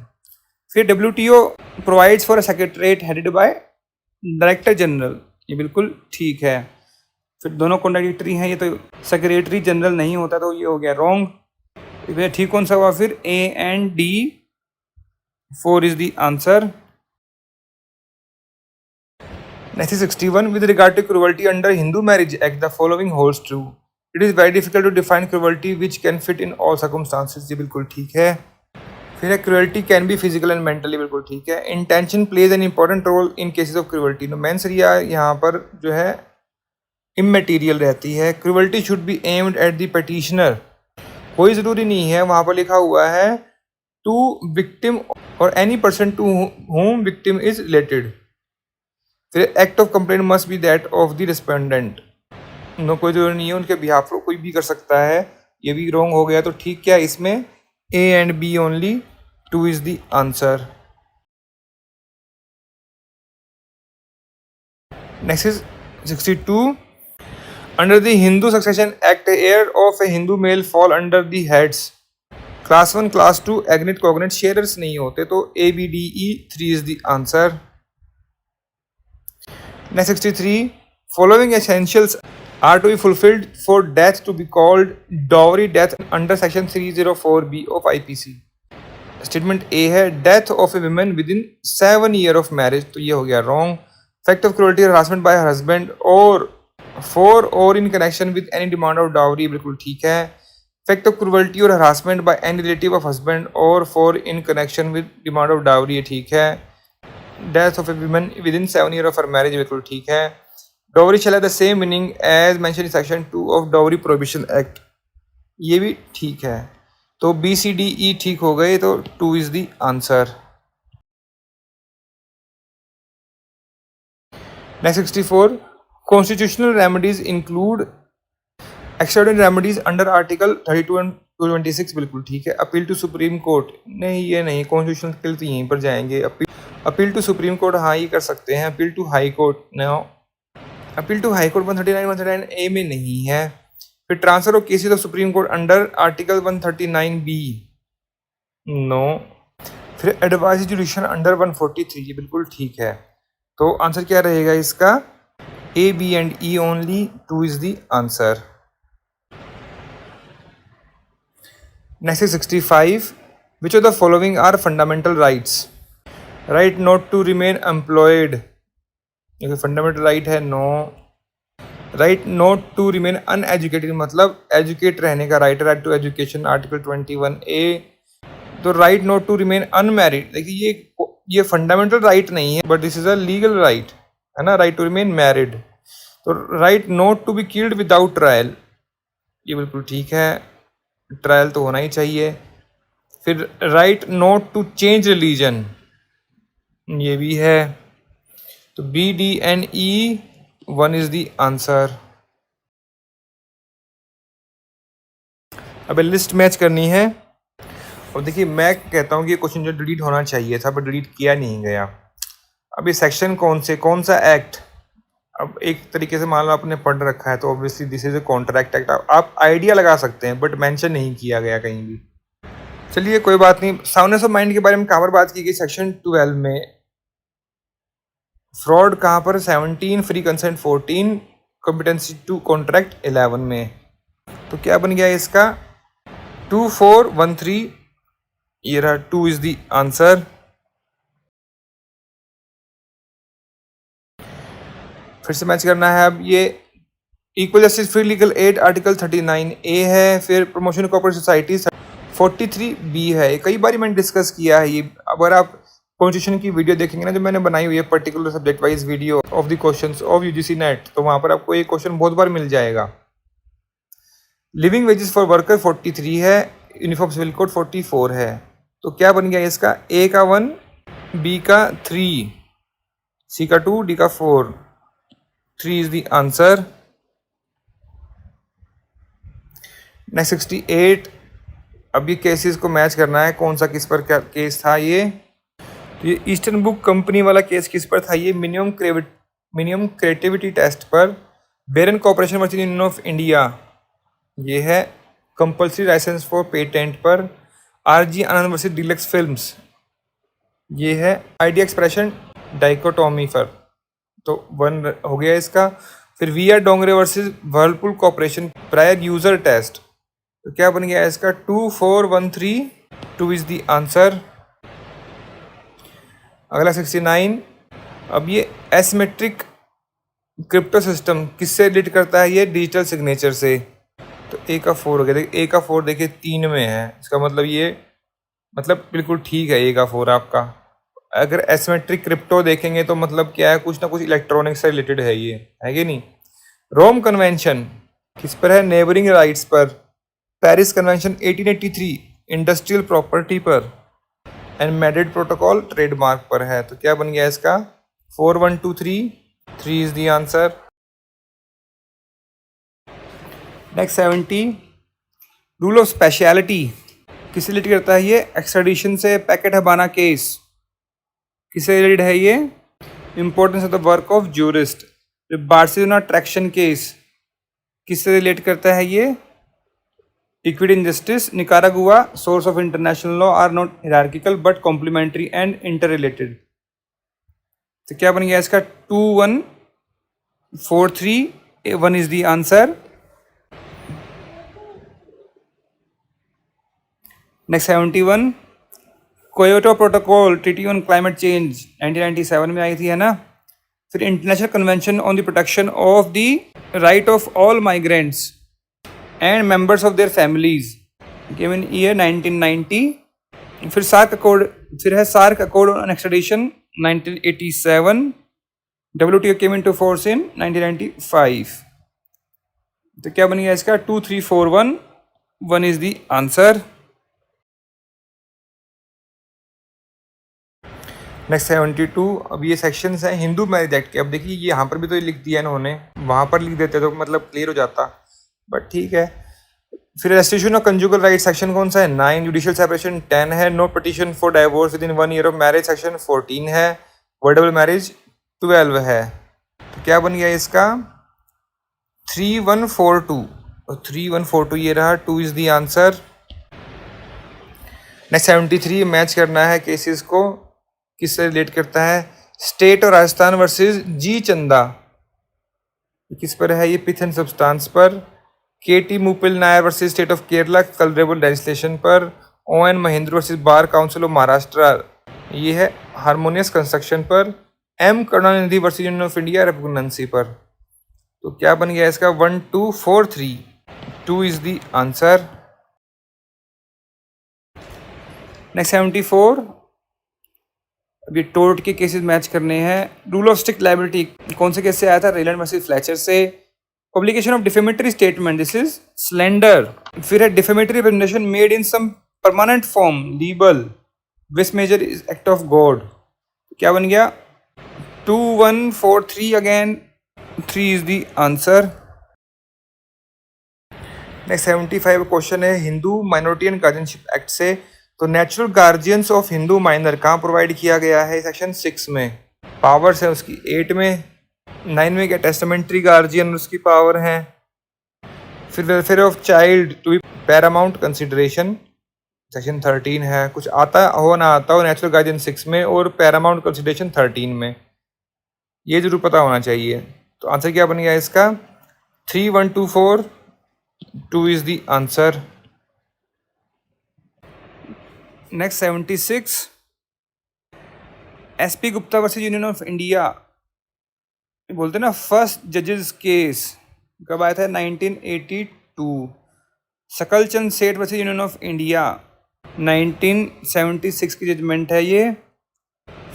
फिर WTO provides for a secretariat headed by director general. ये बिल्कुल ठीक है. फिर दोनों कॉन्ट्राडिक्टरी हैं, ये तो सेक्रेटरी जनरल नहीं होता, तो ये हो गया रॉन्ग। ठीक कौन सा हुआ फिर? A and D, 4 is the answer. Next is 61. With regard to cruelty under Hindu Marriage Act, the following holds true. It is very difficult to define cruelty which can fit in all circumstances. ये बिल्कुल ठीक है। फिर है cruelty can be physical and mentally, बिल्कुल ठीक है। Intention plays an important role in cases of cruelty. No, mens rea यहाँ पर जो है immaterial रहती है। Cruelty should be aimed at the petitioner. कोई ज़रूरी नहीं है, वहाँ पर लिखा हुआ है to victim or any person to whom victim is related. फिर act of complaint must be that of the respondent. No, कोई जरूरी नहीं है, उनके बिहाफ पर कोई भी कर सकता है। ये भी रॉन्ग हो गया, तो ठीक क्या इसमें? A and B only, 2 is the answer. Next is 62. Under the Hindu succession act, heir of a Hindu male fall under the heads class 1, class 2, agnate cognate, sharers नहीं होते, तो A B D E, 3 is the answer. Next 63. Following essentials are to be fulfilled for death to be called dowry death under section 304B of IPC. Statement A है death of a woman within 7 years of marriage, तो ये हो गया wrong. Fact of cruelty harassment by her husband or for or in connection with any demand of dowry, बिल्कुल ठीक है। Fact of cruelty or harassment by any relative of husband or for in connection with demand of dowry, ये ठीक है। Death of a woman within 7 years of her marriage, बिल्कुल ठीक है। Dowry shall have the same meaning as mention in section 2 of dowry prohibition act, ये भी ठीक है। तो बी सी डी ई ठीक हो गए, तो 2 is the answer. Next 64. Constitutional remedies include extraordinary remedies under article 32 and 226, बिल्कुल ठीक है। अपील टू सुप्रीम कोर्ट, नहीं ये नहीं, कॉन्स्टिट्यूशनल के लिए तो यहीं पर जाएंगे। अपील टू सुप्रीम कोर्ट, हाँ ये कर सकते हैं। Appeal to high court, no. Appeal to high court 139 139 A में नहीं है। फिर transfer of cases of supreme court under article 139 B, no. फिर एडवाइस जुडिशन अंडर 143, ये बिल्कुल ठीक है। तो आंसर क्या रहेगा इसका? A B and E only, 2 is the answer. Next is 65. Which of the following are fundamental rights? Right not to remain employed, ये फंडामेंटल राइट है, no. Right not to remain uneducated, मतलब educate रहने का right, right to education article 21A। तो right not to remain unmarried, देखिए ये fundamental right नहीं है, but this is a legal right, है ना। Right to remain married. तो right not to be killed without trial, ये बिल्कुल ठीक है, ट्रायल तो होना ही चाहिए। फिर right not to change religion, ये भी है। तो B D and E, 1 is the answer. अब लिस्ट मैच करनी है, और देखिए मैं कहता हूँ कि ये क्वेश्चन जो डिलीट होना चाहिए था, बट डिलीट किया नहीं गया। अब ये सेक्शन कौन सा एक्ट? अब एक तरीके से मान लो आपने पढ़ रखा है, तो obviously this is a contract act, आप आइडिया लगा सकते हैं, बट मेंशन नहीं किया गया कहीं भी। चलिए कोई बात नहीं। साउंडनेस ऑफ माइंड के बारे में कहाँ पर बात की गई? सेक्शन 12 में। फ्रॉड कहाँ पर? 17, free consent 14, competency to contract 11 में। तो क्या बन गया इसका? 2413, ये रहा, 2 इज द आंसर। फिर से मैच करना है। अब ये equal justice free legal aid article 39A है। फिर प्रमोशन कोऑपरेटिव सोसाइटी 43B है। कई बार मैंने डिस्कस किया है ये। अगर आप कॉन्स्टिट्यूशन की वीडियो देखेंगे ना, जो मैंने बनाई हुई है particular subject wise video of the questions of UGC net, तो वहां पर आपको ये क्वेश्चन बहुत बार मिल जाएगा। लिविंग वेजेस फॉर वर्कर 43 है, यूनिफॉर्म सिविल कोड 44 है। तो क्या बन गया इसका? ए का 1, बी का 3, सी का 2, डी का 4, 3 इज द आंसर। नेक्स्ट 68। अब ये केसेस को मैच करना है, कौन सा किस पर क्या केस था ये। तो ये ईस्टर्न बुक कंपनी वाला केस किस पर था? ये मिनिमम क्रिएटिविटी टेस्ट पर। Bayer corporation versus union of India, ये है कंपल्सरी लाइसेंस फॉर पेटेंट पर। R G Anand versus deluxe films, ये है आइडिया एक्सप्रेशन डाइकोटोमी पर। तो 1 हो गया इसका। फिर V R Dongre versus Whirlpool corporation prior user test, तो क्या बन गया इसका 2413, 2 इज द आंसर। अगला 69, अब ये एसिमेट्रिक क्रिप्टो सिस्टम किससे रिलेट करता है, ये डिजिटल सिग्नेचर से। तो ए का 4 हो गया, देखिए ए का 4 देखिए 3 में है, इसका मतलब ये मतलब बिल्कुल ठीक है ए का 4 आपका। अगर एसिमेट्रिक क्रिप्टो देखेंगे तो मतलब क्या है, कुछ ना कुछ इलेक्ट्रॉनिक्स से रिलेटेड है ये, है कि नहीं। रोम कन्वेंशन किस पर है, नेबरिंग राइट्स पर। पेरिस कन्वेंशन 1883 इंडस्ट्रियल प्रॉपर्टी पर। एंड मैड्रिड प्रोटोकॉल ट्रेडमार्क पर है। तो क्या बन गया इसका 4123, 3 is the answer. Next 70, rule of speciality किससे रिलेटेड करता है ये, एक्सट्रेडिशन से। पैकेट हबाना केस किससे रिलेटेड है ये, importance of the work of jurist. Barcelona traction case किससे रिलेट करता है ये, equity injustice. Nicaragua source of international law are not hierarchical but complementary and inter. तो क्या बन गया इसका 2143, 1 is the answer. Next 71, Kyoto protocol treaty on climate change 1997 में आई थी, है ना। फिर international convention on the protection of the right of all migrants and members of their families came in year 1990। फिर सार्क अकॉर्ड, फिर है SAARC accord on extradition 1987। WTO came into force in 1995। तो क्या बन गया इसका 2341, 1 इज द आंसर। नेक्स्ट 72, अब ये सेक्शंस हैं हिंदू मैरिज एक्ट के। अब देखिए ये यहाँ पर भी तो लिख दिया इन्होंने, वहाँ पर लिख देते तो मतलब क्लियर हो जाता, बट ठीक है। फिर restriction of conjugal right section कौन सा है, 9। जुडिशियल सेपरेशन 10 है। No petition for divorce within 1 year of marriage section 14 है। वर्डेबल मैरिज 12 है। तो क्या बन गया इसका 3142, और 3142 ये रहा, 2 is the answer. Next 73, match करना है केसेस को, किससे रिलेट करता है, स्टेट और राजस्थान वर्सेस जी चंदा किस पर है ये, पिथ एंड सब्सटेंस पर। KT Muppil Nair versus state of Kerala colourable legislation पर। ON Mahendra versus bar council of Maharashtra ये है हारमोनियस कंस्ट्रक्शन पर। M Karunanidhi versus union of India repugnancy पर। तो क्या बन गया इसका 1243, 2 इज द आंसर। नेक्स्ट 74, अभी टोर्ट के केसेस मैच करने हैं। रूल ऑफ स्ट्रिक्ट लायबिलिटी कौन से केस से आया था, रेलैंड वर्सेस फ्लेचर से। Publication of defamatory statement, this is slander. फिर है defamatory representation made in some permanent form, libel. Vis major is act of God. क्या बन गया 2143 again, 3 is the answer. Next 75 question है Hindu minority and guardianship act से। तो natural guardians of Hindu minor कहाँ provide किया गया है, सेक्शन 6 में। पावर्स है उसकी 8 में। 9 में क्या टेस्टामेंट्री गार्जियन उसकी पावर है। फिर welfare of child to be paramount consideration section 13 है। कुछ आता हो ना आता हो, नेचुरल गार्जियन 6 में और पैरामाउंट कंसिडरेशन 13 में, ये जरूर पता होना चाहिए। तो आंसर क्या बन गया इसका 3124, 2 is the answer. Next 76, SP Gupta versus union of India, बोलते ना फर्स्ट जजेस केस कब आया था 1982। सकलचंद सेठ वर्सेस यूनियन ऑफ इंडिया 1976 की जजमेंट है ये।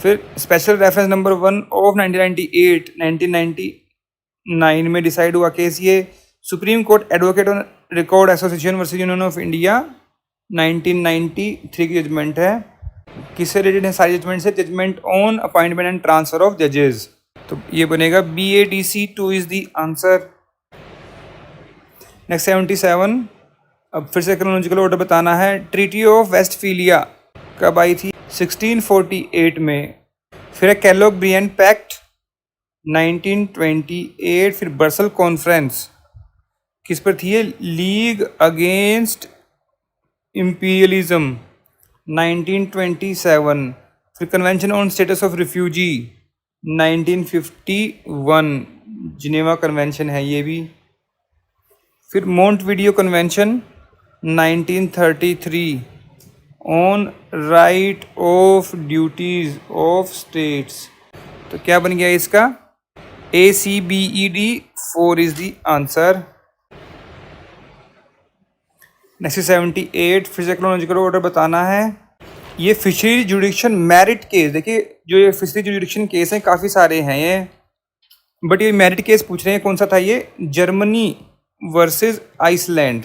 फिर स्पेशल रेफरेंस नंबर 1 ऑफ 1998 में डिसाइड हुआ केस ये। Supreme court advocate on record association versus union of India 1993 की जजमेंट है। किससे रिलेटेड है सारी जजमेंट से, judgement on appointment and transfer of जजेस। तो ये बनेगा BADC, 2 is the answer. Next 77, अब फिर से क्रोनोलॉजिकल ऑर्डर बताना है। ट्रीटी ऑफ वेस्टफीलिया कब आई थी, 1648 में। फिर है कैलोग ब्रियन पैक्ट 1928। फिर बर्सल कॉन्फ्रेंस किस पर थी ये, लीग अगेंस्ट इंपीरियलिज्म 1927। फिर convention on status of refugee 1951। Geneva convention है ये भी। फिर Montevideo convention 1933 on right of duties of states. तो क्या बन गया इसका? ACBED 4 is the answer. Next 78, फिर से क्रोनोलॉजिकल ऑर्डर बताना है। ये फिशरी जुडिक्शन मेरिट केस, देखिए जो ये फिशरी जुडिक्शन केस हैं काफ़ी सारे हैं ये, बट ये मेरिट केस पूछ रहे हैं। कौन सा था ये? जर्मनी वर्सेस आइसलैंड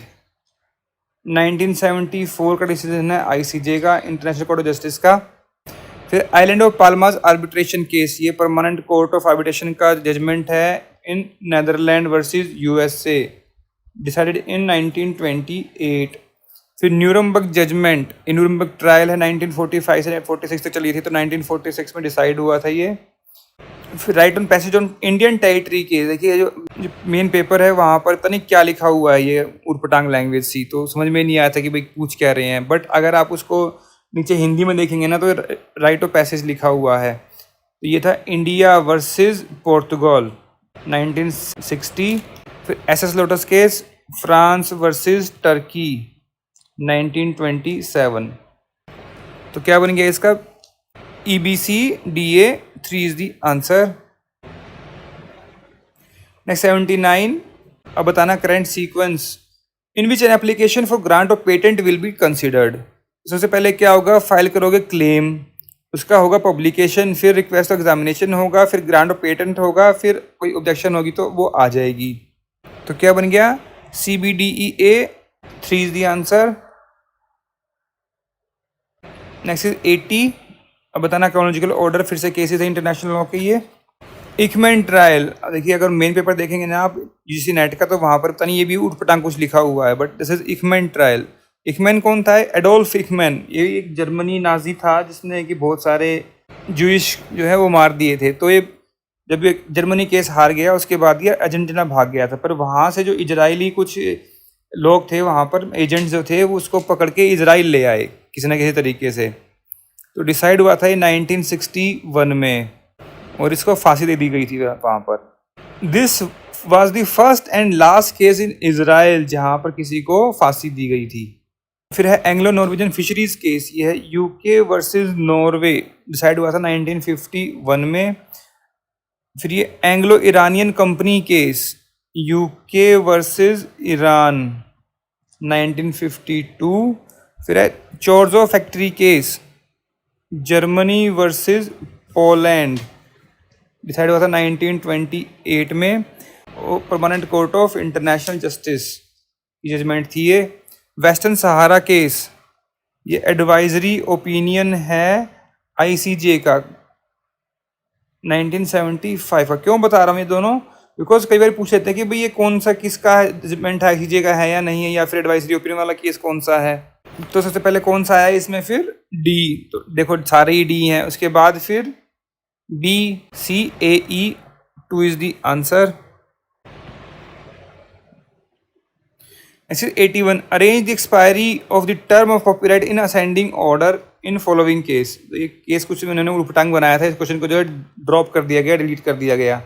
1974 का डिसीजन है ICJ का, इंटरनेशनल कोर्ट ऑफ जस्टिस का। फिर island of Palmas arbitration case, ये परमानेंट कोर्ट ऑफ आर्बिट्रेशन का जजमेंट है इन Netherland versus USA, decided in 1928। फिर न्यूरमबर्ग जजमेंट, न्यूरमबर्ग ट्रायल है 1945 से 46 तक चली थी, तो 1946 में डिसाइड हुआ था ये। फिर right on passage on Indian territory के, देखिए जो मेन पेपर है वहाँ पर पता नहीं क्या लिखा हुआ है, ये उर्पटांग लैंग्वेज सी, तो समझ में नहीं आया था कि भाई पूछ क्या रहे हैं, बट अगर आप उसको नीचे हिंदी में देखेंगे ना तो राइट ऑफ पैसेज लिखा हुआ है। तो ये था इंडिया वर्सेस पोर्तुगाल 1960। फिर SS lotus case France versus Turkey 1927। तो क्या बन गया इसका? EBCDA 3 is the answer. Next 79, अब बताना current sequence in which an application for grant of patent will be considered. सबसे पहले क्या होगा? फाइल करोगे क्लेम, उसका होगा पब्लिकेशन, फिर रिक्वेस्ट ऑफ एग्जामिनेशन होगा, फिर ग्रांट ऑफ पेटेंट होगा, फिर कोई ऑब्जेक्शन होगी तो वो आ जाएगी। तो क्या बन गया? CBDEA 3 is the answer. Next is 80, अब बताना क्रोनोलॉजिकल ऑर्डर, फिर से केसेस है इंटरनेशनल लॉ के ये। इकमैन ट्रायल, देखिए अगर मेन पेपर देखेंगे ना आप UGC नेट का तो वहाँ पर पता नहीं ये भी उठपटांग कुछ लिखा हुआ है, बट दिस इज इकमैन ट्रायल। इकमैन कौन था? एडोल्फ इकमैन, ये एक जर्मनी नाजी था जिसने कि बहुत सारे जूइश जो है वो मार दिए थे। तो ये जब ये जर्मनी केस हार गया उसके बाद ये अर्जेंटीना भाग गया था, पर वहाँ से जो इजरायली कुछ लोग थे वहाँ पर एजेंट्स जो थे वो उसको पकड़ के इजराइल ले आए किसी न किसी तरीके से। तो डिसाइड हुआ था ये 1961 में और इसको फांसी दे दी गई थी वहाँ पर। This was the first and last case in Israel जहाँ पर किसी को फांसी दी गई थी। फिर है एंग्लो नॉर्वेजियन फिशरीज केस, ये है UK वर्सेस नॉर्वे, डिसाइड हुआ था 1951 में। फिर ये Anglo Iranian company case UK versus Iran 1952। फिर है Chorzow factory case Germany versus Poland, decide हुआ था 1928 में। Permanent court of international justice की जजमेंट थी ये। वेस्टर्न सहारा केस, ये एडवाइजरी ओपिनियन है ICJ का 1975 का। क्यों बता रहा हूँ ये दोनों? बिकॉज कई बार पूछ लेते हैं कि भाई ये कौन सा किसका जजमेंट है, ICJ का है या नहीं है, या फिर एडवाइजरी ओपिनियन वाला केस कौन सा है। तो सबसे पहले कौन सा आया इसमें? फिर D, तो देखो सारे ही D हैं। उसके बाद फिर BCAE 2 is the answer. 81, arrange the expiry of the term of copyright in ascending order in following case. तो ये केस कुछ उन्होंने उलपटांग बनाया था, इस क्वेश्चन को जो है ड्रॉप कर दिया गया, डिलीट कर दिया गया।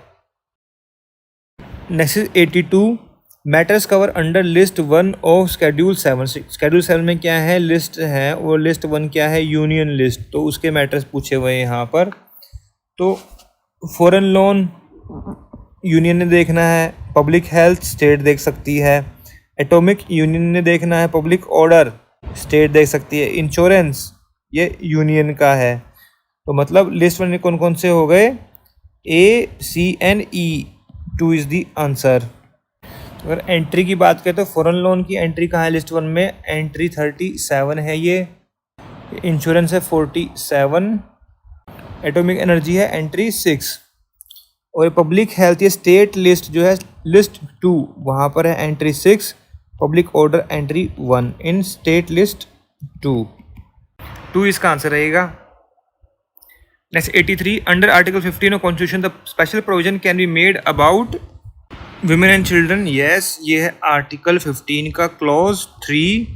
Next is 82, matters cover under list 1 of schedule 7। Schedule 7 में क्या है? लिस्ट है, और लिस्ट 1 क्या है? Union list. तो उसके मैटर्स पूछे हुए हैं यहाँ पर। तो फॉरेन लोन यूनियन ने देखना है, पब्लिक हेल्थ स्टेट देख सकती है, एटॉमिक यूनियन ने देखना है, पब्लिक ऑर्डर स्टेट देख सकती है, इंश्योरेंस ये यूनियन का है। तो मतलब लिस्ट 1 में कौन कौन से हो गए? ACNE 2 is the answer. अगर एंट्री की बात करें तो फॉरेन लोन की एंट्री कहाँ है लिस्ट 1 में? एंट्री 37 है ये। इंश्योरेंस है 47, एटॉमिक एनर्जी है एंट्री 6, और पब्लिक हेल्थ ये स्टेट लिस्ट जो है लिस्ट 2 वहाँ पर है एंट्री 6, पब्लिक ऑर्डर एंट्री 1 इन स्टेट लिस्ट 2 इसका आंसर रहेगा। Next 83, under article 15 of constitution the special provision can be made about women and children. Yes, ये है आर्टिकल 15 का क्लॉज 3,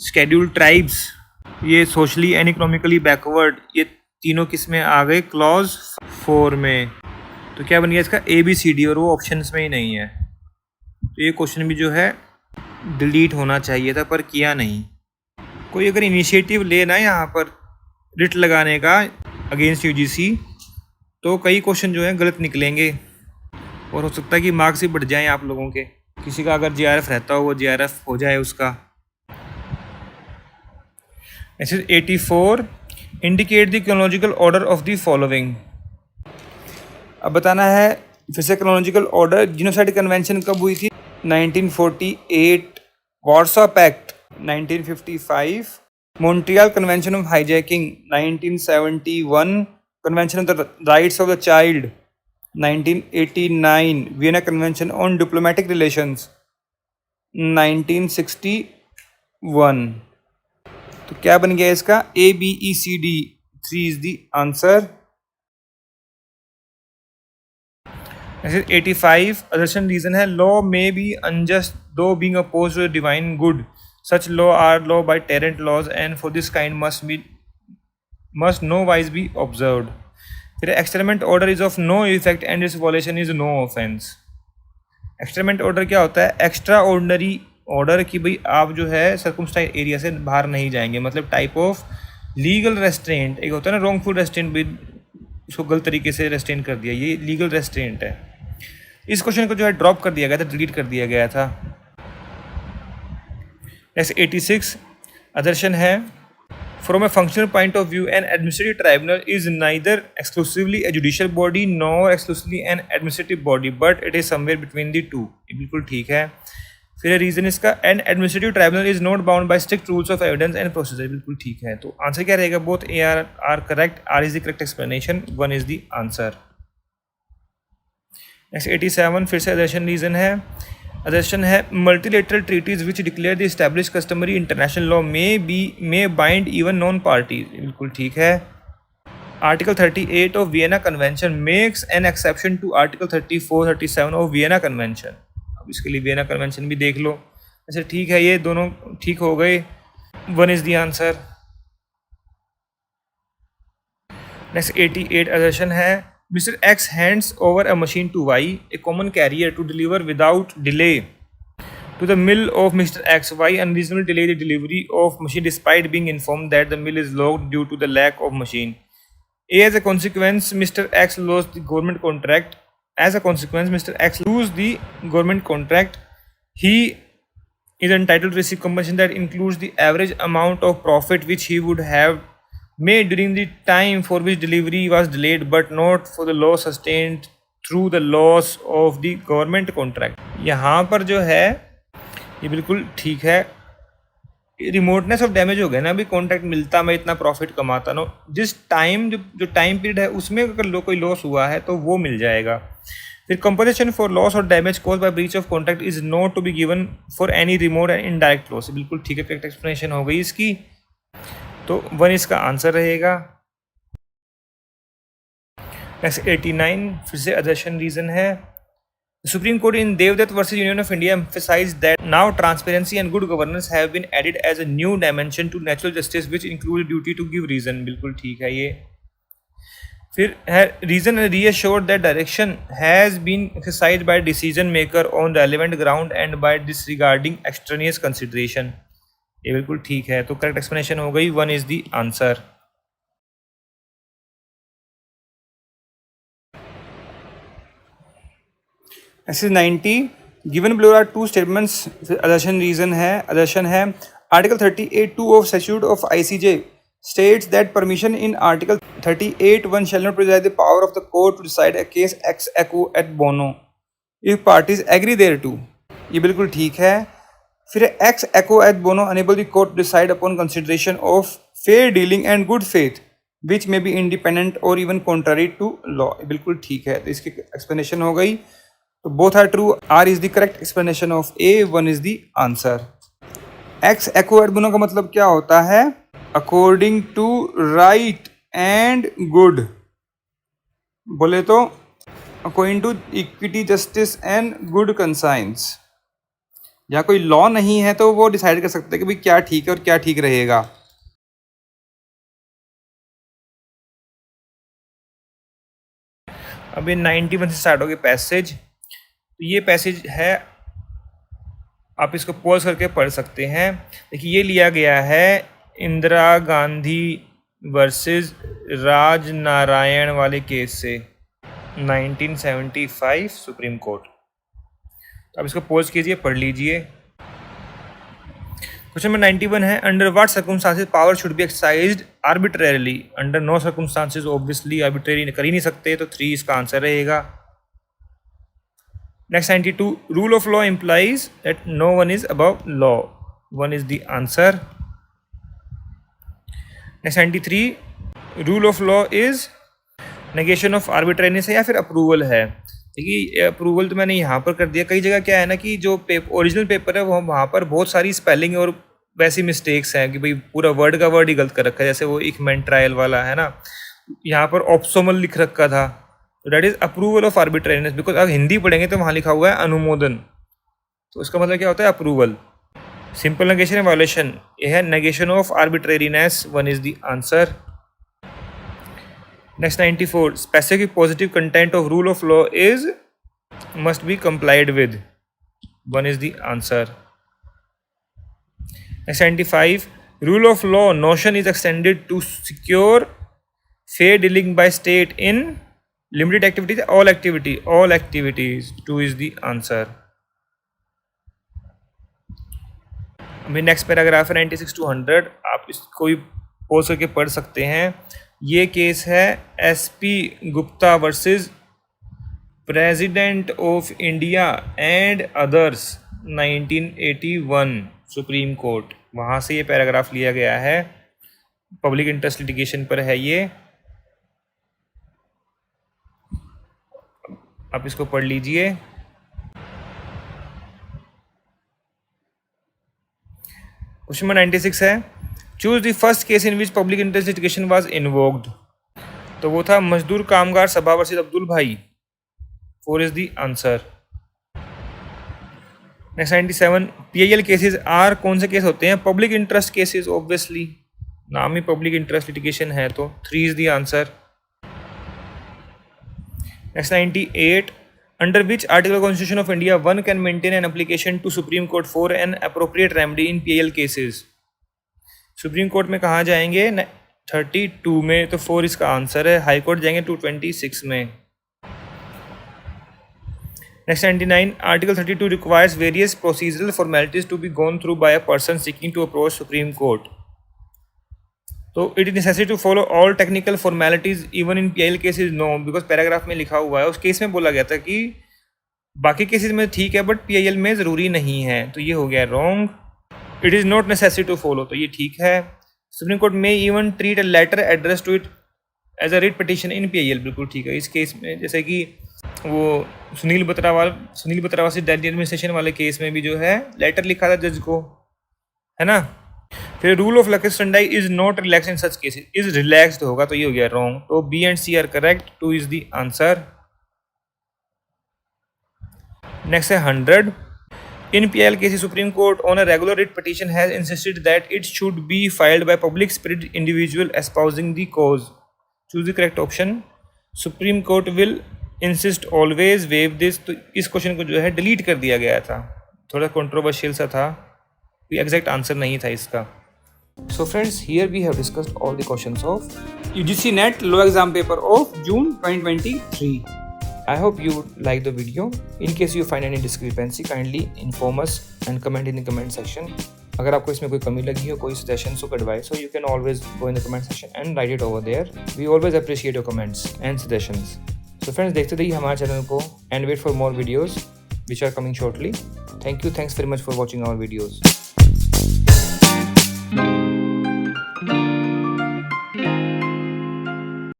शेड्यूल्ड ट्राइब्स, ये सोशली एंड इकोनॉमिकली बैकवर्ड, ये तीनों किस में आ गए? क्लॉज 4 में। तो क्या बन गया इसका ABCD, और वो ऑप्शंस में ही नहीं है। तो ये क्वेश्चन भी जो है डिलीट होना चाहिए था, पर किया नहीं। कोई अगर इनिशिएटिव ले ना यहाँ पर रिट लगाने का अगेंस्ट UGC, तो कई क्वेश्चन जो हैं गलत निकलेंगे और हो सकता है कि मार्क्स ही बढ़ जाएं आप लोगों के। किसी का अगर GRF रहता हो वो GRF हो जाए उसका। Exercise 84, indicate the chronological order of the following. अब बताना है फिर से क्रोनोलॉजिकल ऑर्डर। जीनोसाइड कन्वेंशन कब हुई थी? 1948। Warsaw pact 1955। Montreal convention of hijacking 1971। Convention of the rights of the child 1989। Vienna convention on diplomatic relations 1961। तो क्या बन गया इसका? ABECD 3 is the answer. 85, assertion reason है law may be unjust though being opposed to the divine good. Such law are law by tyrant laws and for this kind must no wise be observed. फिर experiment order is of no effect and its violation is no offense. Experiment order क्या होता है? Extra ordinary order कि भाई आप जो है सर्कमस्टाइल area से बाहर नहीं जाएंगे, मतलब टाइप ऑफ लीगल रेस्ट्रेंट। एक होता है ना रॉन्गफुल रेस्ट्रेंट, भी उसको गलत तरीके से रेस्ट्रेंट कर दिया, ये लीगल रेस्ट्रेंट है। इस क्वेश्चन को जो है ड्रॉप कर दिया गया था, डिलीट कर दिया गया था। नेक्स्ट 86, अदर्शन है from a functional point of view an administrative tribunal is neither exclusively a judicial body nor exclusively an administrative body but it is somewhere between the two. ये बिल्कुल ठीक है। फिर रीजन इसका an administrative tribunal is not bound by strict rules of evidence and procedure. बिल्कुल ठीक है। तो आंसर क्या रहेगा? Both A R correct, R is the correct explanation, 1 is the answer. Next 87, फिर से अदर्शन रीजन है। अदर्शन है multilateral treaties which declare the establish customary international law may bind even non parties. बिल्कुल ठीक है। Article 38 of Vienna convention makes an exception to article 34, 37 of Vienna convention. अब इसके लिए वियना कन्वेंशन भी देख लो। अच्छा ठीक है, ये दोनों ठीक हो गए, 1 इज द आंसर। नेक्स्ट 88, अदर्शन है Mr. X hands over a machine to Y, a common carrier, to deliver without delay to the mill of Mr. X. Y unreasonably delay the delivery of machine despite being informed that the mill is locked due to the lack of machine. As a consequence, Mr. X lost the government contract. As a consequence, Mr. X lose the government contract. He is entitled to receive compensation that includes the average amount of profit which he would have made during the time for which delivery was delayed, but not for the loss sustained through the loss of the government contract. यहाँ पर जो है ये बिल्कुल ठीक है। Remoteness of damage हो गया ना, अभी कॉन्ट्रैक्ट मिलता, मैं इतना प्रॉफिट कमाता ना, जिस टाइम जो टाइम पीरियड है उसमें अगर कोई लॉस हुआ है तो वो मिल जाएगा। फिर कंपनसेशन फॉर लॉस और damage cause by breach of contract is not to be given for any remote and indirect loss. बिल्कुल ठीक है, करेक्ट एक्सप्लेनेशन हो गई इसकी, तो 1 इसका आंसर रहेगा। नेक्स्ट 89, फिर से अदर्शन रीजन है। Supreme court in Devdutt versus union of India emphasized that now transparency and good governance have been added as a new dimension to natural justice which includes duty to give reason। बिल्कुल ठीक है ये। फिर है reason reassured that direction has been exercised by decision maker on relevant ground and by disregarding extraneous consideration। ये बिल्कुल ठीक है, तो करेक्ट एक्सप्लेनेशन हो गई, 1 is the answer. Exercise 90, given below are 2 statements. Assertion reason है। अदर्शन है article 38(2) of statute of ICJ states that permission in article 38(1) shall not preside the power of the court to decide a case ex equo et bono if parties agree thereto। ये बिल्कुल ठीक है। फिर ex equo et bono enable the court to decide upon consideration of fair dealing and good faith which may be independent or even contrary to law। बिल्कुल ठीक है, तो इसकी एक्सप्लेनेशन हो गई। तो both are true, R is the correct explanation of A, 1 is the answer। ex equo et bono का मतलब क्या होता है? According to right and good, बोले तो according to equity, justice and good conscience. या कोई लॉ नहीं है तो वो डिसाइड कर सकते हैं कि भाई क्या ठीक है और क्या ठीक रहेगा। अब ये 91 से स्टार्ट हो गया पैसेज। तो ये पैसेज है, आप इसको पॉज करके पढ़ सकते हैं। देखिए ये लिया गया है इंदिरा गांधी वर्सेस राज नारायण वाले केस से 1975 सुप्रीम कोर्ट। तो आप इसको पॉज कीजिए, पढ़ लीजिए। क्वेश्चन नंबर 91 है, under what circumstances power should be exercised arbitrarily. Under no circumstances obviously arbitrary कर ही नहीं सकते, तो 3 इसका आंसर रहेगा। Next 92, rule of law implies that no one is above law. 1 is the answer. Next 93, rule of law is negation of arbitrariness है या फिर अप्रूवल है। देखिए अप्रूवल तो मैंने यहाँ पर कर दिया। कई जगह क्या है ना कि जो ओरिजिनल पेपर है वो वहाँ पर बहुत सारी स्पेलिंग और वैसी मिस्टेक्स हैं कि भाई पूरा वर्ड का वर्ड ही गलत कर रखा है। जैसे वो इकमेन ट्रायल वाला है ना, यहाँ पर ऑप्सोमल लिख रखा था, तो that is approval of arbitrariness. Because अब हिंदी पढ़ेंगे तो वहाँ लिखा हुआ है अनुमोदन, तो इसका मतलब क्या होता है अप्रूवल। सिंपल नेगेशन या वायलेशन, यह है negation of arbitrariness. 1 is the answer. Next 94, specific positive content of rule of law is must be complied with. 1 is the answer. Next 95, rule of law notion is extended to secure fair dealing by state in limited activities, all activities. 2 is the answer. अभी next paragraph है 96 to 100, आप इसको भी pause करके पढ़ सकते हैं। ये केस है SP Gupta versus president of India and others 1981 supreme court. वहाँ से ये पैराग्राफ लिया गया है, पब्लिक इंटरेस्ट लिटिगेशन पर है ये। आप इसको पढ़ लीजिए। क्वेश्चन नंबर 96 है, choose the first case in which public interest litigation was invoked. तो वो था मजदूर कामगार सभा versus Abdul Bhai. 4 is the answer. Next 97, PIL cases are कौन से केस होते हैं? पब्लिक इंटरेस्ट केसेस, ऑब्वियसली नाम ही पब्लिक इंटरेस्ट लिटिगेशन है, तो 3 is the answer. Next 98, under which article constitution of India one can maintain an application to supreme court for an appropriate remedy in PIL cases. Supreme court में कहाँ जाएंगे? 32 में, तो 4 इसका answer है। High court जाएंगे 226 में। Next 99, article 32 requires various procedural formalities to be gone through by a person seeking to approach supreme court. तो it is necessary to follow all technical formalities even in PIL cases? No, because paragraph में लिखा हुआ है, उस case में बोला गया था कि बाकी केसेज में ठीक है बट PIL में ज़रूरी नहीं है, तो ये हो गया wrong. It is not necessary to follow, तो ये ठीक है। सुप्रीम कोर्ट में even treat a letter address to it as a writ petition in PIL, बिल्कुल ठीक है। इस केस में जैसे कि वो सुनील बत्रावाल से दिल्ली एडमिनिस्ट्रेशन वाले केस में भी जो है लेटर लिखा था जज को, है ना। फिर rule of locus standi is not relax in such cases, is relaxed होगा, तो ये हो गया रॉन्ग। तो B and C are correct, 2 is the answer. Next है 100, in PIL cases Supreme Court on a regular writ petition has insisted that it should be filed by public spirited individual espousing the cause. Choose the correct option. Supreme Court will insist always waive this. तो इस question को जो है delete कर दिया गया था, थोड़ा कंट्रोवर्शियल सा था, कोई एग्जैक्ट आंसर नहीं था इसका। So friends, here we have discussed all the questions of UGC NET Law Exam paper of June 2023. I hope you would like the video. In case you find any discrepancy, kindly inform us and comment in the comment section. अगर आपको इसमें कोई कमी लगी हो, कोई suggestions or advice, so you can always go in the comment section and write it over there. We always appreciate your comments and suggestions. So friends, देखते रहिए हमारे चैनल को and wait for more videos which are coming shortly. Thank you. Thanks very much for watching our videos.